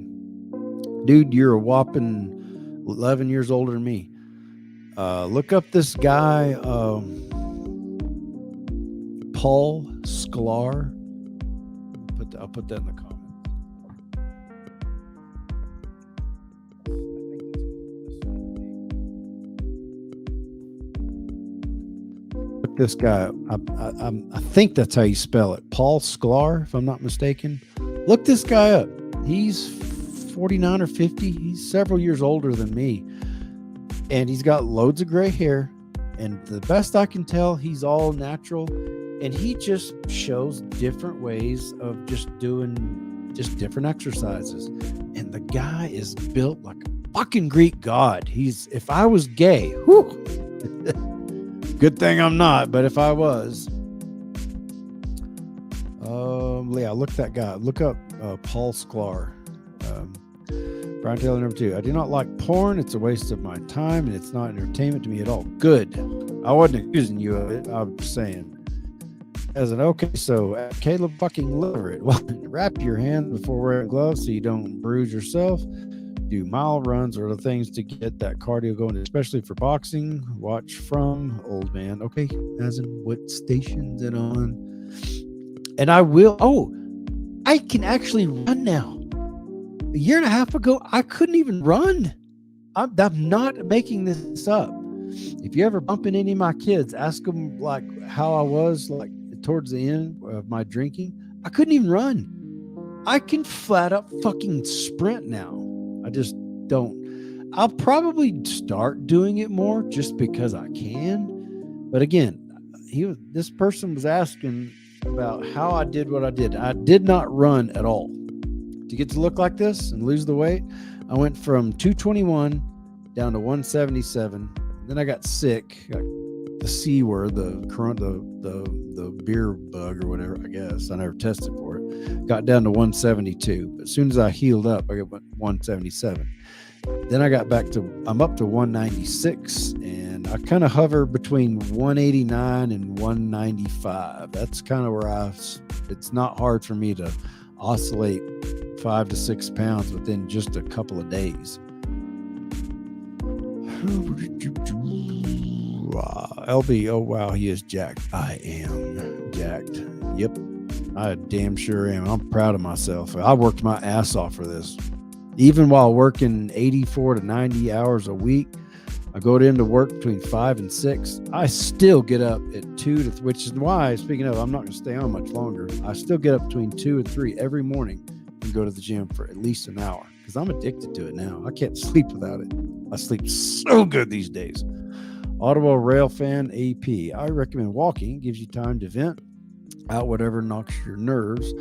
Dude, you're a whopping 11 years older than me. Look up this guy, Paul Sklar. I'll put that in the comments. Look this guy. I think that's how you spell it. Paul Sklar, if I'm not mistaken. Look this guy up. He's 49 or 50. He's several years older than me. And he's got loads of gray hair. And the best I can tell, he's all natural. And he just shows different ways of just doing just different exercises. And the guy is built like a fucking Greek god. If I was gay, whew, good thing I'm not, but if I was, yeah, look up Paul Sklar. Brian Taylor, number 2. I do not like porn. It's a waste of my time, and it's not entertainment to me at all. Good. I wasn't accusing you of it. I'm saying. So Caleb fucking Literate. Well, wrap your hands before wearing gloves so you don't bruise yourself. Do mile runs or other things to get that cardio going, especially for boxing. Watch from old man. Okay, as in what station's it on? And I will. Oh, I can actually run now. A year and a half ago, I couldn't even run. I'm not making this up. If you ever bump into any of my kids, ask them like how I was like towards the end of my drinking. I couldn't even run. I can flat up fucking sprint now. I just don't. I'll probably start doing it more just because I can. But again, this person was asking about how I did what I did. I did not run at all. To get to look like this and lose the weight, I went from 221 down to 177. Then I got sick, like the C word, the beer bug or whatever, I guess. I never tested for it. Got down to 172. But as soon as I healed up, I got 177. Then I'm up to 196, and I kind of hover between 189 and 195. That's kind of where it's not hard for me to oscillate 5 to 6 pounds within just a couple of days. LB, oh wow, he is jacked. I am jacked. Yep, I damn sure am. I'm proud of myself. I worked my ass off for this. Even while working 84 to 90 hours a week, I go into work between 5 and 6. I still get up at 2 to 3, which is why, speaking of, I'm not going to stay on much longer. I still get up between 2 and 3 every morning and go to the gym for at least an hour because I'm addicted to it now. I can't sleep without it. I sleep so good these days. Audible Rail Fan AP. I recommend walking. It gives you time to vent out whatever knocks your nerves.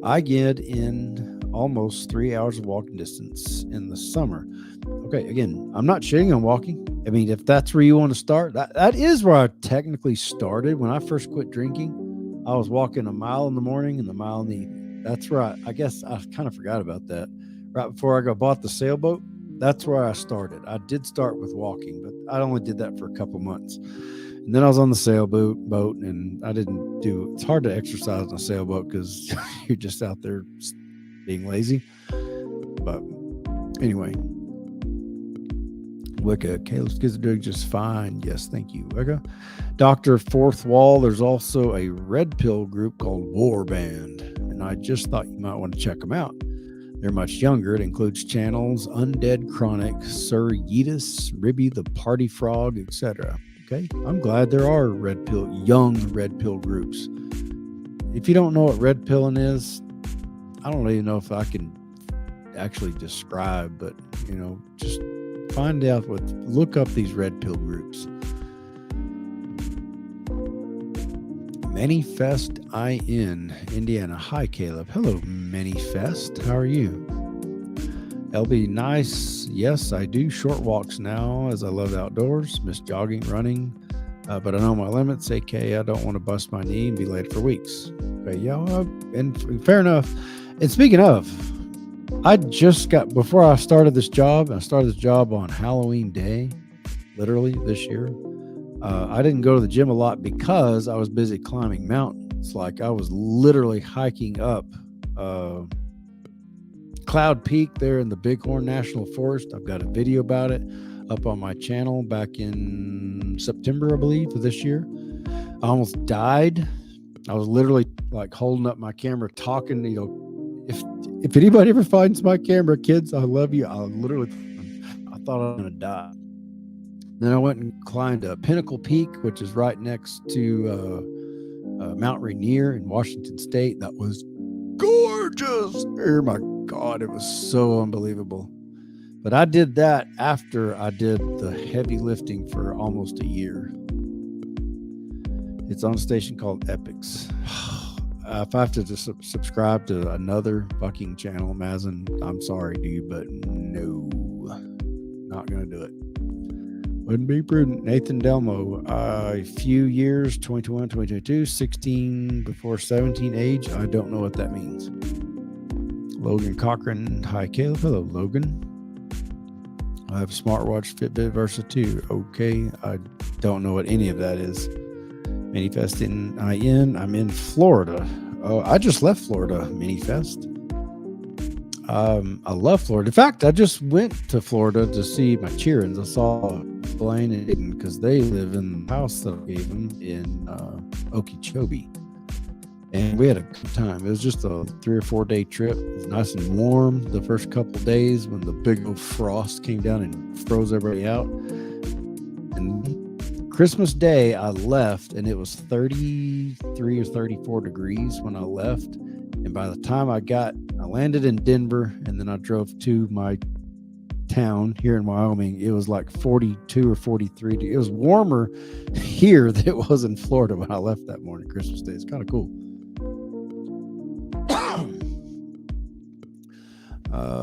I get in almost 3 hours of walking distance in the summer. Okay, again, I'm not shitting on walking. I mean, if that's where you want to start, that is where I technically started. When I first quit drinking, I was walking a mile in the morning and a mile in the evening. That's where I guess I kind of forgot about that. Right before I bought the sailboat, that's where I started. I did start with walking, but I only did that for a couple months. And then I was on the sailboat, and I didn't do. It's hard to exercise on a sailboat because you're just out there being lazy. But anyway, Wicca, Caleb's kids are doing just fine. Yes, thank you, Wicca. Dr. Fourth Wall, there's also a red pill group called Warband, and I just thought you might want to check them out. They're much younger. It includes channels Undead Chronic, Sir Yeetus, Ribby the Party Frog, etc. Okay, I'm glad there are young red pill groups. If you don't know what red pilling is, I don't even know if I can actually describe, but just find out look up these red pill groups. Manifest IN, Indiana. Hi, Caleb. Hello, Manifest. How are you? LB, nice. Yes, I do short walks now as I love outdoors. Miss jogging, running, but I know my limits. AK, I don't want to bust my knee and be late for weeks. Okay, yeah, and fair enough. And speaking of, before I started this job, I started this job on Halloween Day, literally this year. I didn't go to the gym a lot because I was busy climbing mountains. Like I was literally hiking up Cloud Peak there in the Bighorn National Forest. I've got a video about it up on my channel back in September, I believe, of this year. I almost died. I was literally like holding up my camera, talking, if anybody ever finds my camera, kids, I love you. I thought I was going to die. Then I went and climbed Pinnacle Peak, which is right next to Mount Rainier in Washington State. That was gorgeous. Oh my God, it was so unbelievable. But I did that after I did the heavy lifting for almost a year. It's on a station called Epics. If I have to just subscribe to another fucking channel, Mazen, I'm sorry, dude, but no, not going to do it. Wouldn't be prudent. Nathan Delmo, a few years, 2021, 2022, 16 before 17 age. I don't know what that means. Logan Cochran, hi, Caleb. Hello, Logan. I have a smartwatch, Fitbit Versa 2. Okay, I don't know what any of that is. Minifest in IN. I'm in Florida. Oh, I just left Florida. Minifest. I love Florida. In fact, I just went to Florida to see my Cheerins. I saw Blaine and Aiden because they live in the house that I gave them in Okeechobee. And we had a good time. It was just a 3 or 4 day trip. It was nice and warm the first couple days when the big old frost came down and froze everybody out. And Christmas Day, I left, and it was 33 or 34 degrees when I left. And by the time I landed in Denver, and then I drove to my town here in Wyoming, it was like 42 or 43. It was warmer here than it was in Florida when I left that morning, Christmas Day. It's kind of cool.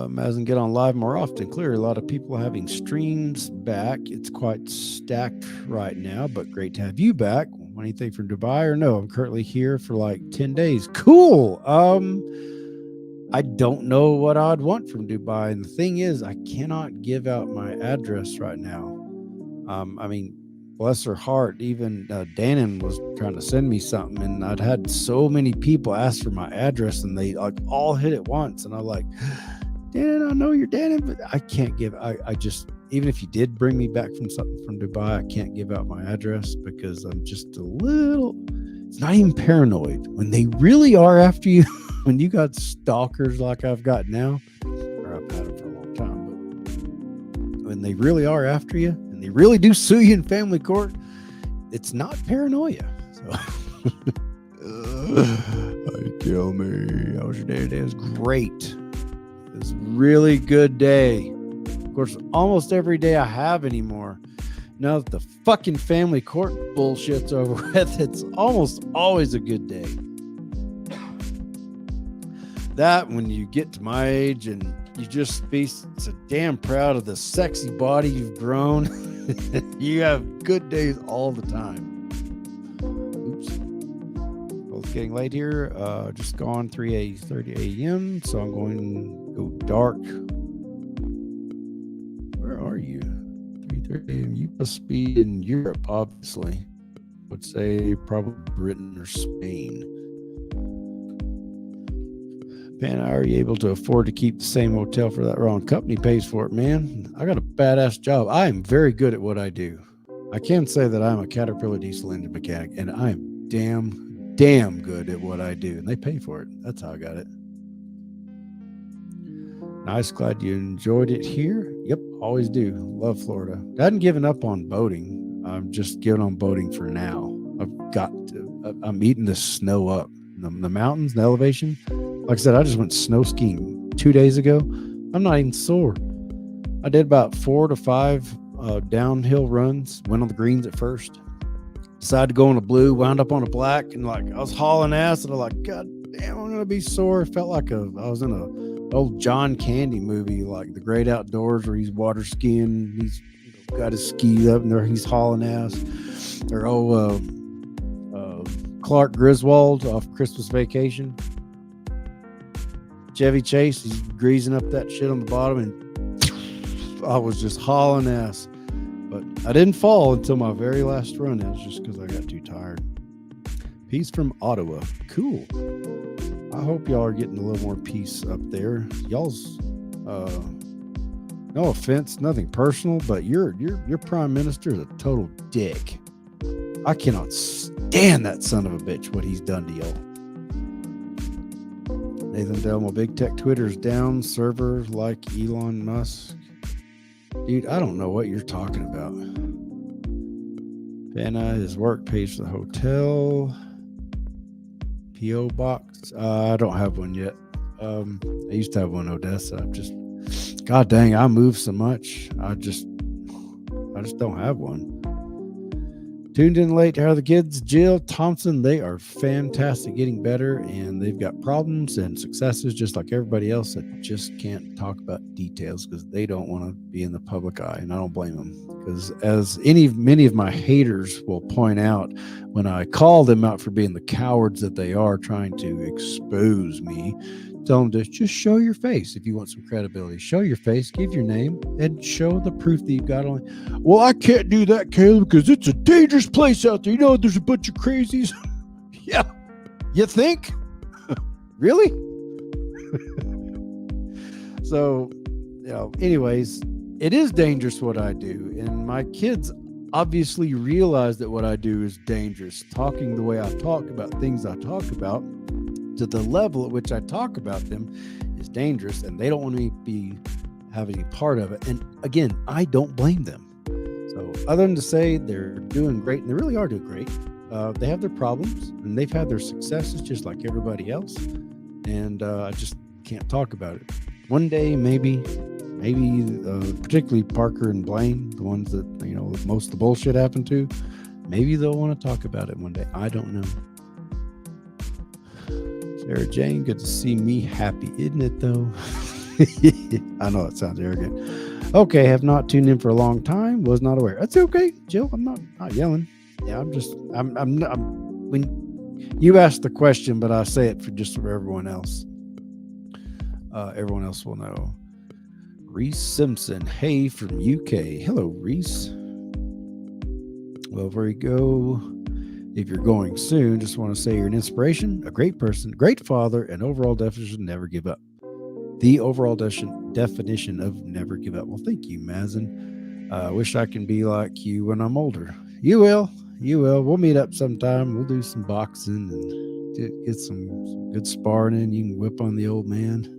Mazen, get on live more often. Clearly, a lot of people are having streams back. It's quite stacked right now, but great to have you back. Anything from Dubai or no? I'm currently here for like 10 days. Cool. I don't know what I'd want from Dubai. And the thing is, I cannot give out my address right now. I mean, bless her heart, even Dannon was trying to send me something, and I'd had so many people ask for my address, and they like all hit at once. And I'm like, Dannon, I know you're Dannon, but I can't give. I just, even if you did bring me back from something from Dubai, I can't give out my address because I'm just a little. It's not even paranoid when they really are after you. When you got stalkers like I've got now, or I've had them for a long time, but when they really are after you and they really do sue you in family court, it's not paranoia. So, kill me. How was your day today? It was great. It was a really good day. Of course, almost every day I have anymore. Now that the fucking family court bullshit's over with, it's almost always a good day. That when you get to my age and you just be so damn proud of the sexy body you've grown. You have good days all the time. Oops. Well, it's getting late here. Just gone 3:30 a.m. So I'm going to go dark. Where are you? 3:30 a.m. You must be in Europe, obviously. I would say probably Britain or Spain. Man, are you able to afford to keep the same hotel for that wrong company pays for it, man? I got a badass job. I am very good at what I do. I can say that I'm a Caterpillar diesel engine mechanic, and I'm damn good at what I do. And they pay for it. That's how I got it. Nice. Glad you enjoyed it here. Yep, always do. Love Florida. I hadn't given up on boating. I'm just giving on boating for now. I'm eating the snow up. The mountains, the elevation. Like I said, I just went snow skiing 2 days ago. I'm not even sore. I did about 4 to 5 downhill runs. Went on the greens at first. Decided to go on a blue. Wound up on a black, and like I was hauling ass, and I'm like, God damn, I'm gonna be sore. Felt like I was in a old John Candy movie, like The Great Outdoors, where he's water skiing. He's got his skis up, and there he's hauling ass. Or Clark Griswold off Christmas Vacation. Chevy Chase, he's greasing up that shit on the bottom, and I was just hauling ass. But I didn't fall until my very last run. It was just because I got too tired. Peace from Ottawa. Cool. I hope y'all are getting a little more peace up there. Y'all's no offense, nothing personal, but your prime minister is a total dick. I cannot stand that son of a bitch, what he's done to y'all. Nathan Delmo, big tech Twitter's down, server like Elon Musk. Dude, I don't know what you're talking about. Vanna, his work pays for the hotel. P.O. box. I don't have one yet. I used to have one in Odessa. God dang, I move so much. I just don't have one. Tuned in late. How are the kids? Jill Thompson, they are fantastic, getting better, and they've got problems and successes just like everybody else that just can't talk about details because they don't want to be in the public eye, and I don't blame them. Because as many of my haters will point out, when I call them out for being the cowards that they are, trying to expose me, tell them to just show your face if you want some credibility. Show your face, give your name, and show the proof that you've got on. Well, I can't do that, Caleb, because it's a dangerous place out there. You know, there's a bunch of crazies. Yeah, you think? Really? So, anyways, it is dangerous what I do, and my kids obviously realize that what I do is dangerous. Talking the way I talk about things I talk about, to the level at which I talk about them, is dangerous, and they don't want me to have any part of it. And again, I don't blame them. So other than to say they're doing great, and they really are doing great, they have their problems, and they've had their successes just like everybody else, and I just can't talk about it. One day, maybe particularly Parker and Blaine, the ones that most of the bullshit happened to, maybe they'll want to talk about it one day. I don't know. Sarah Jane, good to see me happy, isn't it though? I know it sounds arrogant. Okay, have not tuned in for a long time, was not aware. That's okay, Jill. I'm not yelling. Yeah, I'm when you asked the question, but I say it for everyone else. Everyone else will know. Reese Simpson, hey from UK. Hello, Reese. Well, there you go. If you're going soon, just want to say you're an inspiration, a great person, great father, and overall definition, never give up. The overall definition of never give up. Well, thank you, Mazen. I wish I can be like you when I'm older. You will. We'll meet up sometime. We'll do some boxing and get some good sparring in. You can whip on the old man.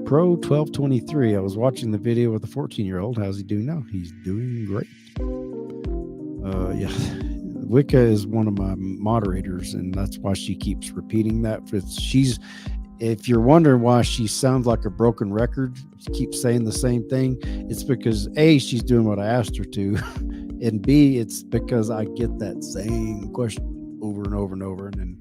Pro 1223. I was watching the video with the 14-year-old. How's he doing now? He's doing great. Yeah. Wicca is one of my moderators, and that's why she keeps repeating that. If you're wondering why she sounds like a broken record, she keeps saying the same thing, it's because A, she's doing what I asked her to, and B, it's because I get that same question over and over and over, and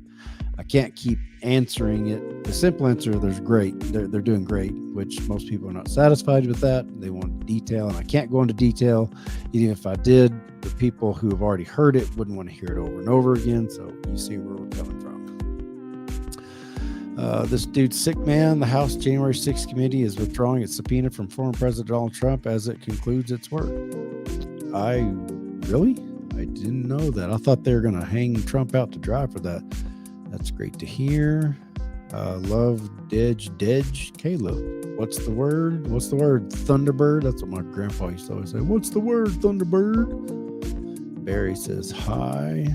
I can't keep answering it. The simple answer, they're doing great, which most people are not satisfied with that. They want detail, and I can't go into detail. Even if I did, the people who have already heard it wouldn't want to hear it over and over again. So you see where we're coming from. This dude's sick, man. The House January 6th committee is withdrawing its subpoena from former President Donald Trump as it concludes its work. I didn't know that. I thought they were going to hang Trump out to dry for that. That's great to hear. Love Dej Caleb. What's the word? What's the word? Thunderbird. That's what my grandpa used to always say. What's the word? Thunderbird. Barry says hi.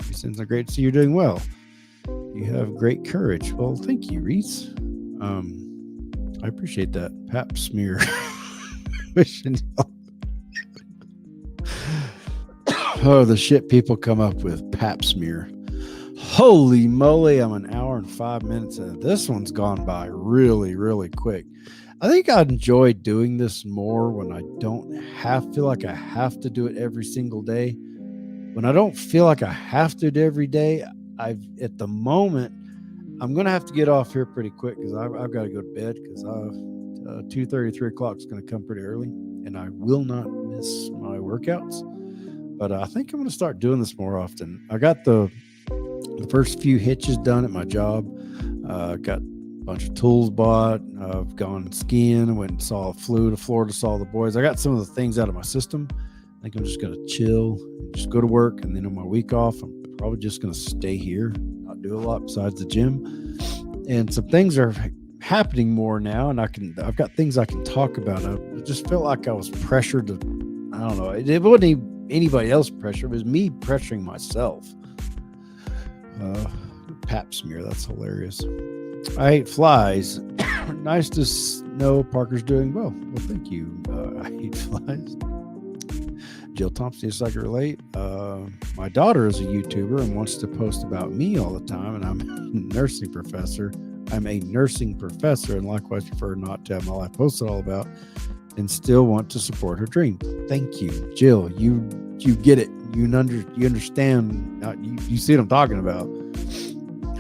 He sends a great to see you're doing well. You have great courage. Well, thank you, Reese. I appreciate that. Pap smear. Wishing oh, the shit people come up with. Pap smear. Holy moly, I'm an hour and 5 minutes in. This one's gone by really, really quick. I think I'd enjoy doing this more when I don't feel like I have to do it every single day. When I don't feel like I have to do it every day, at the moment, I'm going to have to get off here pretty quick because I've got to go to bed because 2:30, 3 o'clock is going to come pretty early and I will not miss my workouts. But I think I'm going to start doing this more often. I got the first few hitches done at my job. Got a bunch of tools bought. I've gone skiing, flew to Florida, saw the boys. I got some of the things out of my system. I think I'm just going to chill, just go to work. And then on my week off, I'm probably just going to stay here, not do a lot besides the gym. And some things are happening more now. And I've got things I can talk about. I just felt like I was pressured to, I don't know. It wasn't anybody else pressure. It was me pressuring myself. Pap smear, that's hilarious. I hate flies. Nice to know Parker's doing well. Well, thank you. I hate flies. Jill Thompson, yes, I can relate. My daughter is a YouTuber and wants to post about me all the time, and I'm a nursing professor. And likewise prefer not to have my life posted all about, and still want to support her dream. Thank you, Jill. You get it. You understand. You see what I'm talking about.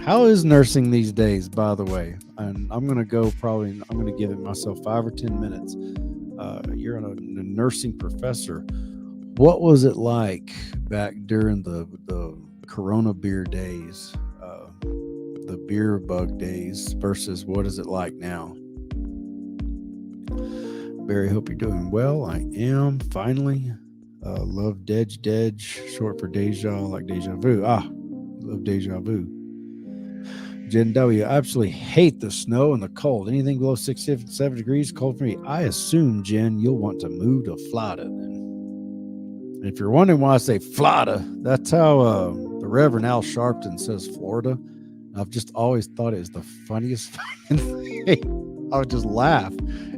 How is nursing these days, by the way? And I'm going to give it myself 5 or 10 minutes. You're a nursing professor. What was it like back during the Corona beer days, the beer bug days versus what is it like now? Barry, hope you're doing well. I am, finally. Love Dej, short for deja, like deja vu. Love deja vu. Jen W, I absolutely hate the snow and the cold. Anything below 67 degrees, cold for me. I assume, Jen, you'll want to move to Florida then. And if you're wondering why I say Florida, that's how the Reverend Al Sharpton says Florida. I've just always thought it was the funniest fucking thing. I would just laugh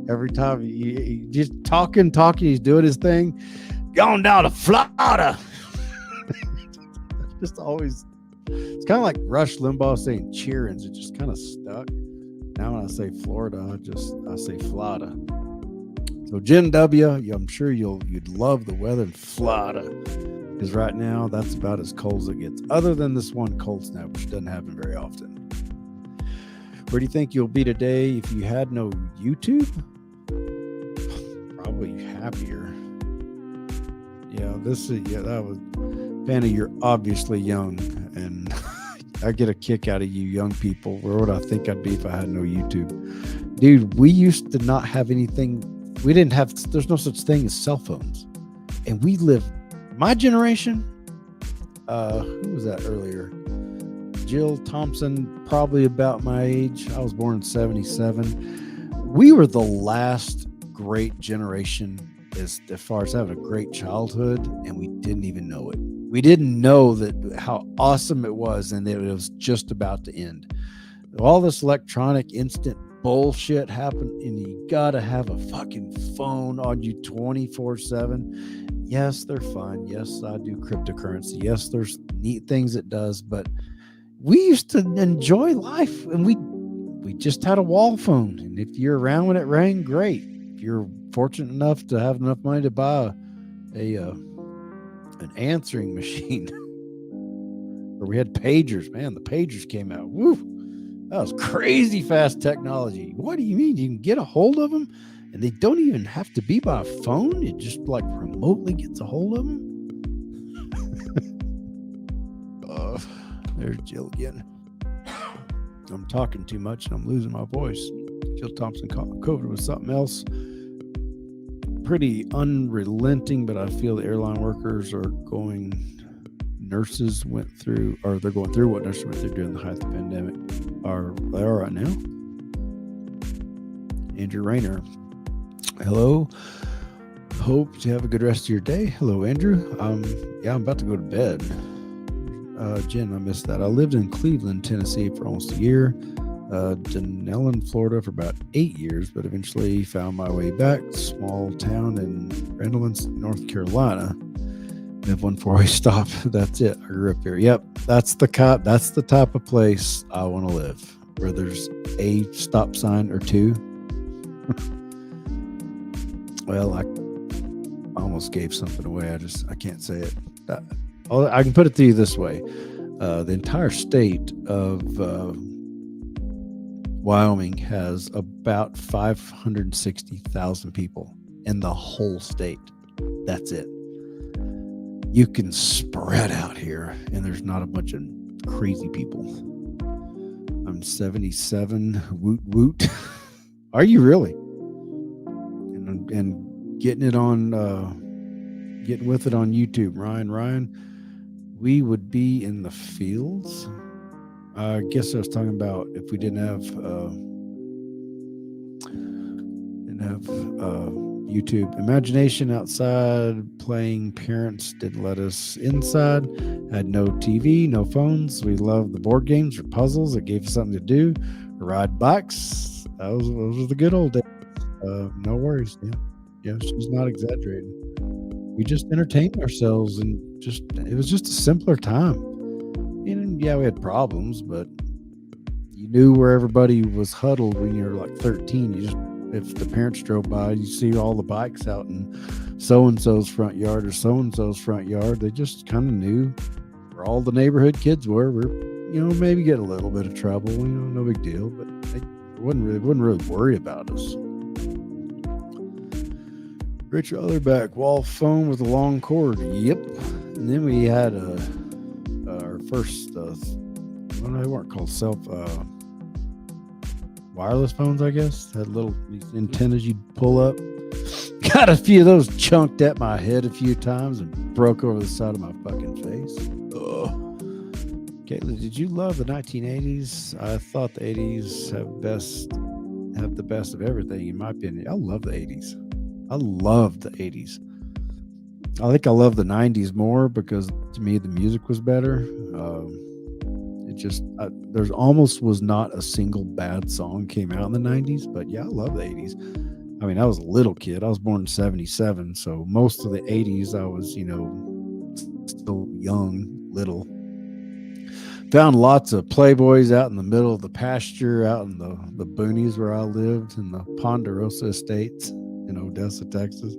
every time he just talking, he's doing his thing. Going down to Florida. Just always, it's kind of like Rush Limbaugh saying cheerings. It just kind of stuck. Now when I say Florida, I say Florida. So Jen W, I'm sure you'd love the weather in Florida because right now that's about as cold as it gets. Other than this one cold snap, which doesn't happen very often. Where do you think you'll be today if you had no YouTube? Probably happier. That was Fanny, you're obviously young, and I get a kick out of you young people. Where would I think I'd be if I had no YouTube? Dude, we used to not have anything. There's no such thing as cell phones. And we lived, my generation, who was that earlier? Jill Thompson, probably about my age. I was born in 77. We were the last great generation as far as having a great childhood, and we didn't even know it. We didn't know how awesome it was, and that it was just about to end. All this electronic instant bullshit happened, and you gotta have a fucking phone on you 24/7. Yes, they're fun. Yes, I do cryptocurrency. Yes, there's neat things it does, but we used to enjoy life, and we just had a wall phone, and if you're around when it rang, great. If you're fortunate enough to have enough money to buy an answering machine, or we had pagers. Man, the pagers came out. Woo, that was crazy fast technology. What do you mean? You can get a hold of them, and they don't even have to be by a phone. It just like remotely gets a hold of them. There's Jill again. I'm talking too much and I'm losing my voice. Jill Thompson caught COVID with something else. Pretty unrelenting, but I feel the airline workers are going nurses went through, or they're going through what nurses went through during the height of the pandemic. Are they all right now? Andrew Rayner. Hello. Hope to have a good rest of your day. Hello, Andrew. Yeah, I'm about to go to bed. Jen, I missed that. I lived in Cleveland, Tennessee for almost a year. Denellen, Florida for about 8 years, but eventually found my way back. Small town in Redlands, North Carolina. We have one four-way stop. That's it. I grew up here. Yep, that's the type of place I want to live, where there's a stop sign or two. Well, I almost gave something away. I can't say it. I can put it to you this way: the entire state of Wyoming has about 560,000 people in the whole state. That's it. You can spread out here, and there's not a bunch of crazy people. I'm 77. Woot woot. Are you really? And getting with it on YouTube, Ryan, we would be in the fields. I guess I was talking about if we didn't have YouTube. Imagination outside playing. Parents didn't let us inside. Had no TV, no phones. We loved the board games or puzzles that gave us something to do. Ride bikes. Those were the good old days. No worries. Yeah, she's not exaggerating. We just entertained ourselves, and it was just a simpler time. And yeah, we had problems, but you knew where everybody was huddled when you were like 13. If the parents drove by, you see all the bikes out in so-and-so's front yard or so-and-so's front yard. They just kind of knew where all the neighborhood kids were. We're, maybe get a little bit of trouble, no big deal, but they wouldn't really worry about us. Rich Otherback, wall phone with a long cord. Yep. And then we had our first, they weren't called wireless phones, I guess. Had little antennas you'd pull up. Got a few of those chunked at my head a few times and broke over the side of my fucking face. Ugh. Caitlin, did you love the 1980s? I thought the 80s have the best of everything, in my opinion. I love the 80s. I loved the 80s. I think I love the 90s more because to me the music was better. There's almost was not a single bad song came out in the 90s, but yeah, I love the 80s. I mean, I was a little kid. I was born in 77, so most of the 80s I was, still young, little. Found lots of Playboys out in the middle of the pasture, out in the boonies where I lived, in the Ponderosa Estates in Odessa, Texas.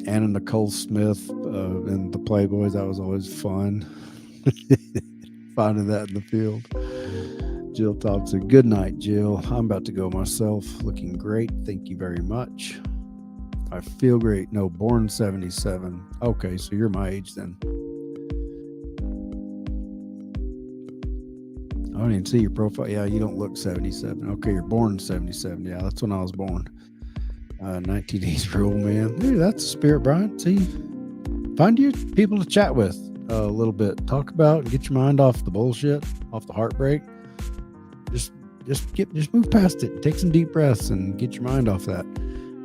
Anna Nicole Smith and the Playboys. That was always fun. Finding that in the field. Jill Thompson. Good night, Jill. I'm about to go myself. Looking great. Thank you very much. I feel great. No, born 77. Okay, so you're my age then. I don't even see your profile. Yeah, you don't look 77. Okay, you're born 77. Yeah, that's when I was born. 1980s rule, man. Hey, that's the spirit, Brian. See, find you people to chat with a little bit. Talk about and get your mind off the bullshit, off the heartbreak. Just move past it. Take some deep breaths and get your mind off that.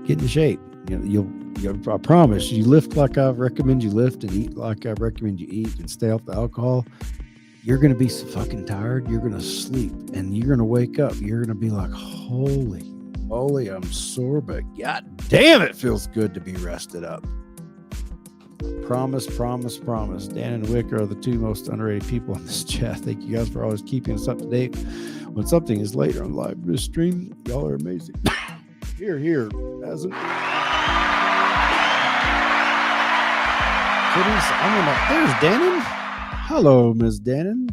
Get in shape. I promise you lift like I recommend you lift and eat like I recommend you eat and stay off the alcohol. You're going to be so fucking tired. You're going to sleep and you're going to wake up. You're going to be like, holy moly, I'm sore, but god damn, it feels good to be rested up. Promise. Dan and Wick are the two most underrated people in this chat. Thank you guys for always keeping us up to date. When something is late on live stream, y'all are amazing. Here, hasn't. There's Dannon. Hello, Ms. Dannon.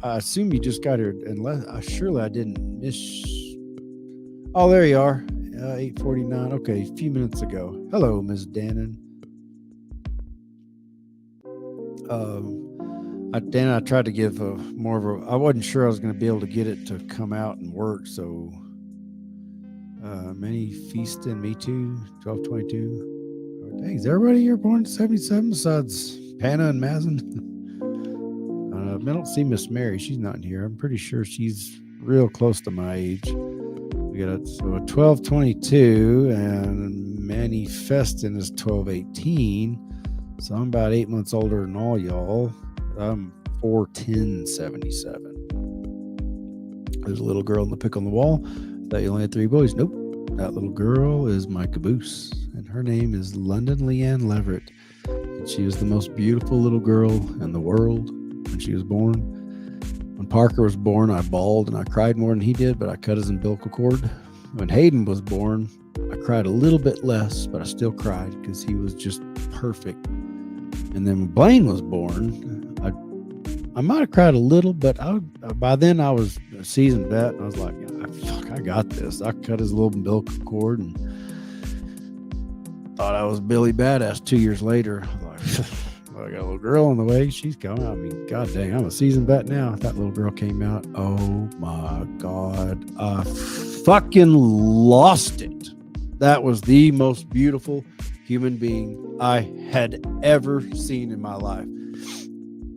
I assume you just got here, unless surely I didn't miss. Oh, there you are. 8:49. Okay, a few minutes ago. Hello, Ms. Dannon. I tried to give more of a. I wasn't sure I was going to be able to get it to come out and work, so many feasting. Me too. 12:22. Dang, is everybody here born 77 besides Panna and Mazen? I don't see Miss Mary. She's not in here. I'm pretty sure she's real close to my age. We got a 1222, and Manny Festin is 1218. So I'm about 8 months older than all y'all. I'm 41077. There's a little girl in the pic on the wall. Thought you only had 3 boys. Nope. That little girl is my caboose, and her name is London Leanne Leverett. And she was the most beautiful little girl in the world when she was born. When Parker was born, I bawled and I cried more than he did, but I cut his umbilical cord. When Hayden was born, I cried a little bit less, but I still cried because he was just perfect. And then when Blaine was born, I might have cried a little, but by then I was a seasoned vet, and I was like, I got this. I cut his little umbilical cord and thought I was Billy Badass 2 years later. I was like, well, I got a little girl on the way. She's coming. I mean, god dang, I'm a seasoned vet now. That little girl came out. Oh my God. I fucking lost it. That was the most beautiful human being I had ever seen in my life.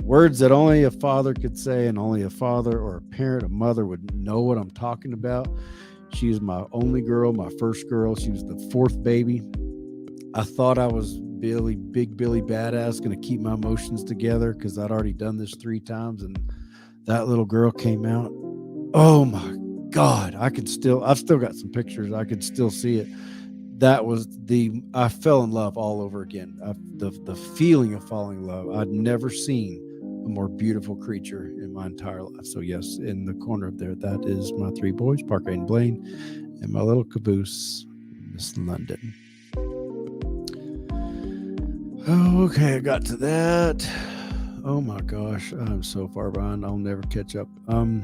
Words that only a father could say, and only a father or a parent, a mother would know what I'm talking about. She was my only girl, my first girl. She was the 4th baby. I thought I was big Billy Badass, going to keep my emotions together because I'd already done this 3 times, and that little girl came out. Oh my God. I've still got some pictures. I could still see it. That was I fell in love all over again. The feeling of falling in love. I'd never seen a more beautiful creature in my entire life. So yes, in the corner up there, that is my 3 boys, Parker and Blaine, and my little caboose, Miss London. Oh, okay, I got to that. Oh my gosh, I'm so far behind. I'll never catch up. I'm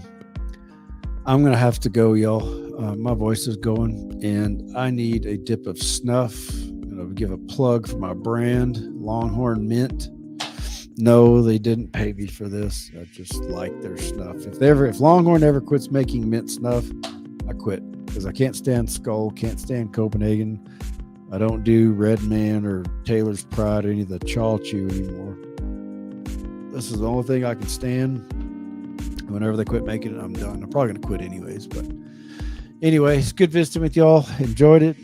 gonna have to go, y'all. My voice is going, and I need a dip of snuff. I'm gonna give a plug for my brand, Longhorn Mint. No, they didn't pay me for this. I just like their snuff. If Longhorn ever quits making mint snuff, I quit, because I can't stand Skull, can't stand Copenhagen. I don't do Red Man or Taylor's Pride or any of the Chaw Chew anymore. This is the only thing I can stand. Whenever they quit making it, I'm done. I'm probably going to quit anyways. But anyways, good visiting with y'all. Enjoyed it.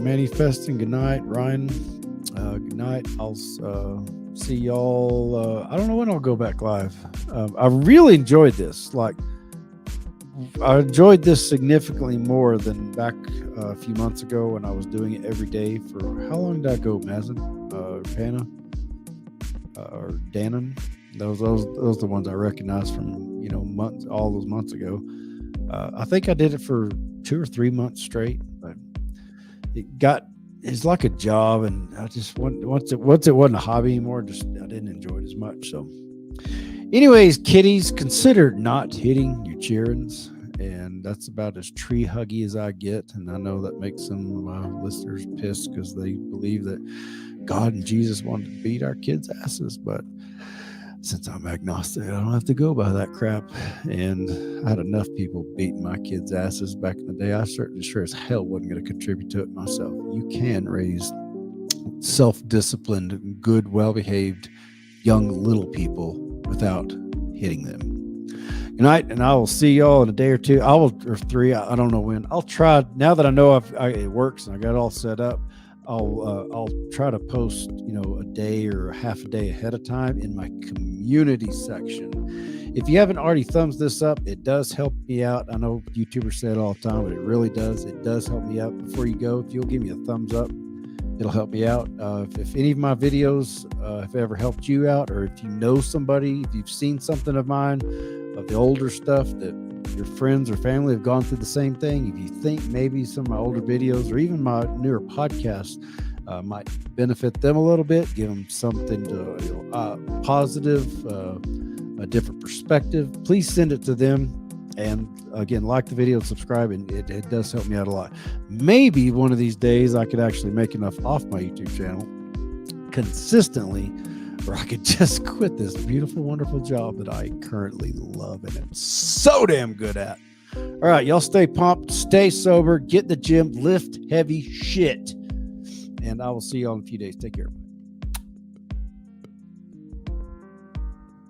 Manifesting. Good night, Ryan. Good night. I'll see y'all. I don't know when I'll go back live. I really enjoyed this. I enjoyed this significantly more than back a few months ago when I was doing it every day for, how long did I go, Mazen? Panna? Or Dannon? Those are the ones I recognize from, months, all those months ago. I think I did it for 2 or 3 months straight, but it's like a job, and I just once it wasn't a hobby anymore, I didn't enjoy it as much. So anyways, kiddies, consider not hitting your cheerings, and that's about as tree huggy as I get. And I know that makes some of my listeners pissed because they believe that God and Jesus wanted to beat our kids' asses, but since I'm agnostic, I don't have to go by that crap. And I had enough people beating my kids' asses back in the day. I certainly sure as hell wasn't going to contribute to it myself. You can raise self-disciplined, good, well-behaved, young little people without hitting them. Good night, and I will see y'all in a day or 2. Or 3. I don't know when. I'll try, now that I know it works and I got it all set up. I'll try to post, a day or a half a day ahead of time in my community section. If you haven't already thumbs this up, it does help me out. I know YouTubers say it all the time, but it really does. It does help me out. Before you go, if you'll give me a thumbs up, it'll help me out. If any of my videos have ever helped you out, or if you know somebody, if you've seen something of mine, of the older stuff that your friends or family have gone through the same thing, if you think maybe some of my older videos or even my newer podcasts might benefit them a little bit, give them something to positive, a different perspective, please send it to them. And again, like the video and subscribe, and it does help me out a lot. Maybe one of these days I could actually make enough off my YouTube channel consistently where I could just quit this beautiful, wonderful job that I currently love and am so damn good at. All right, y'all stay pumped, stay sober, get in the gym, lift heavy shit, and I will see you all in a few days. Take care.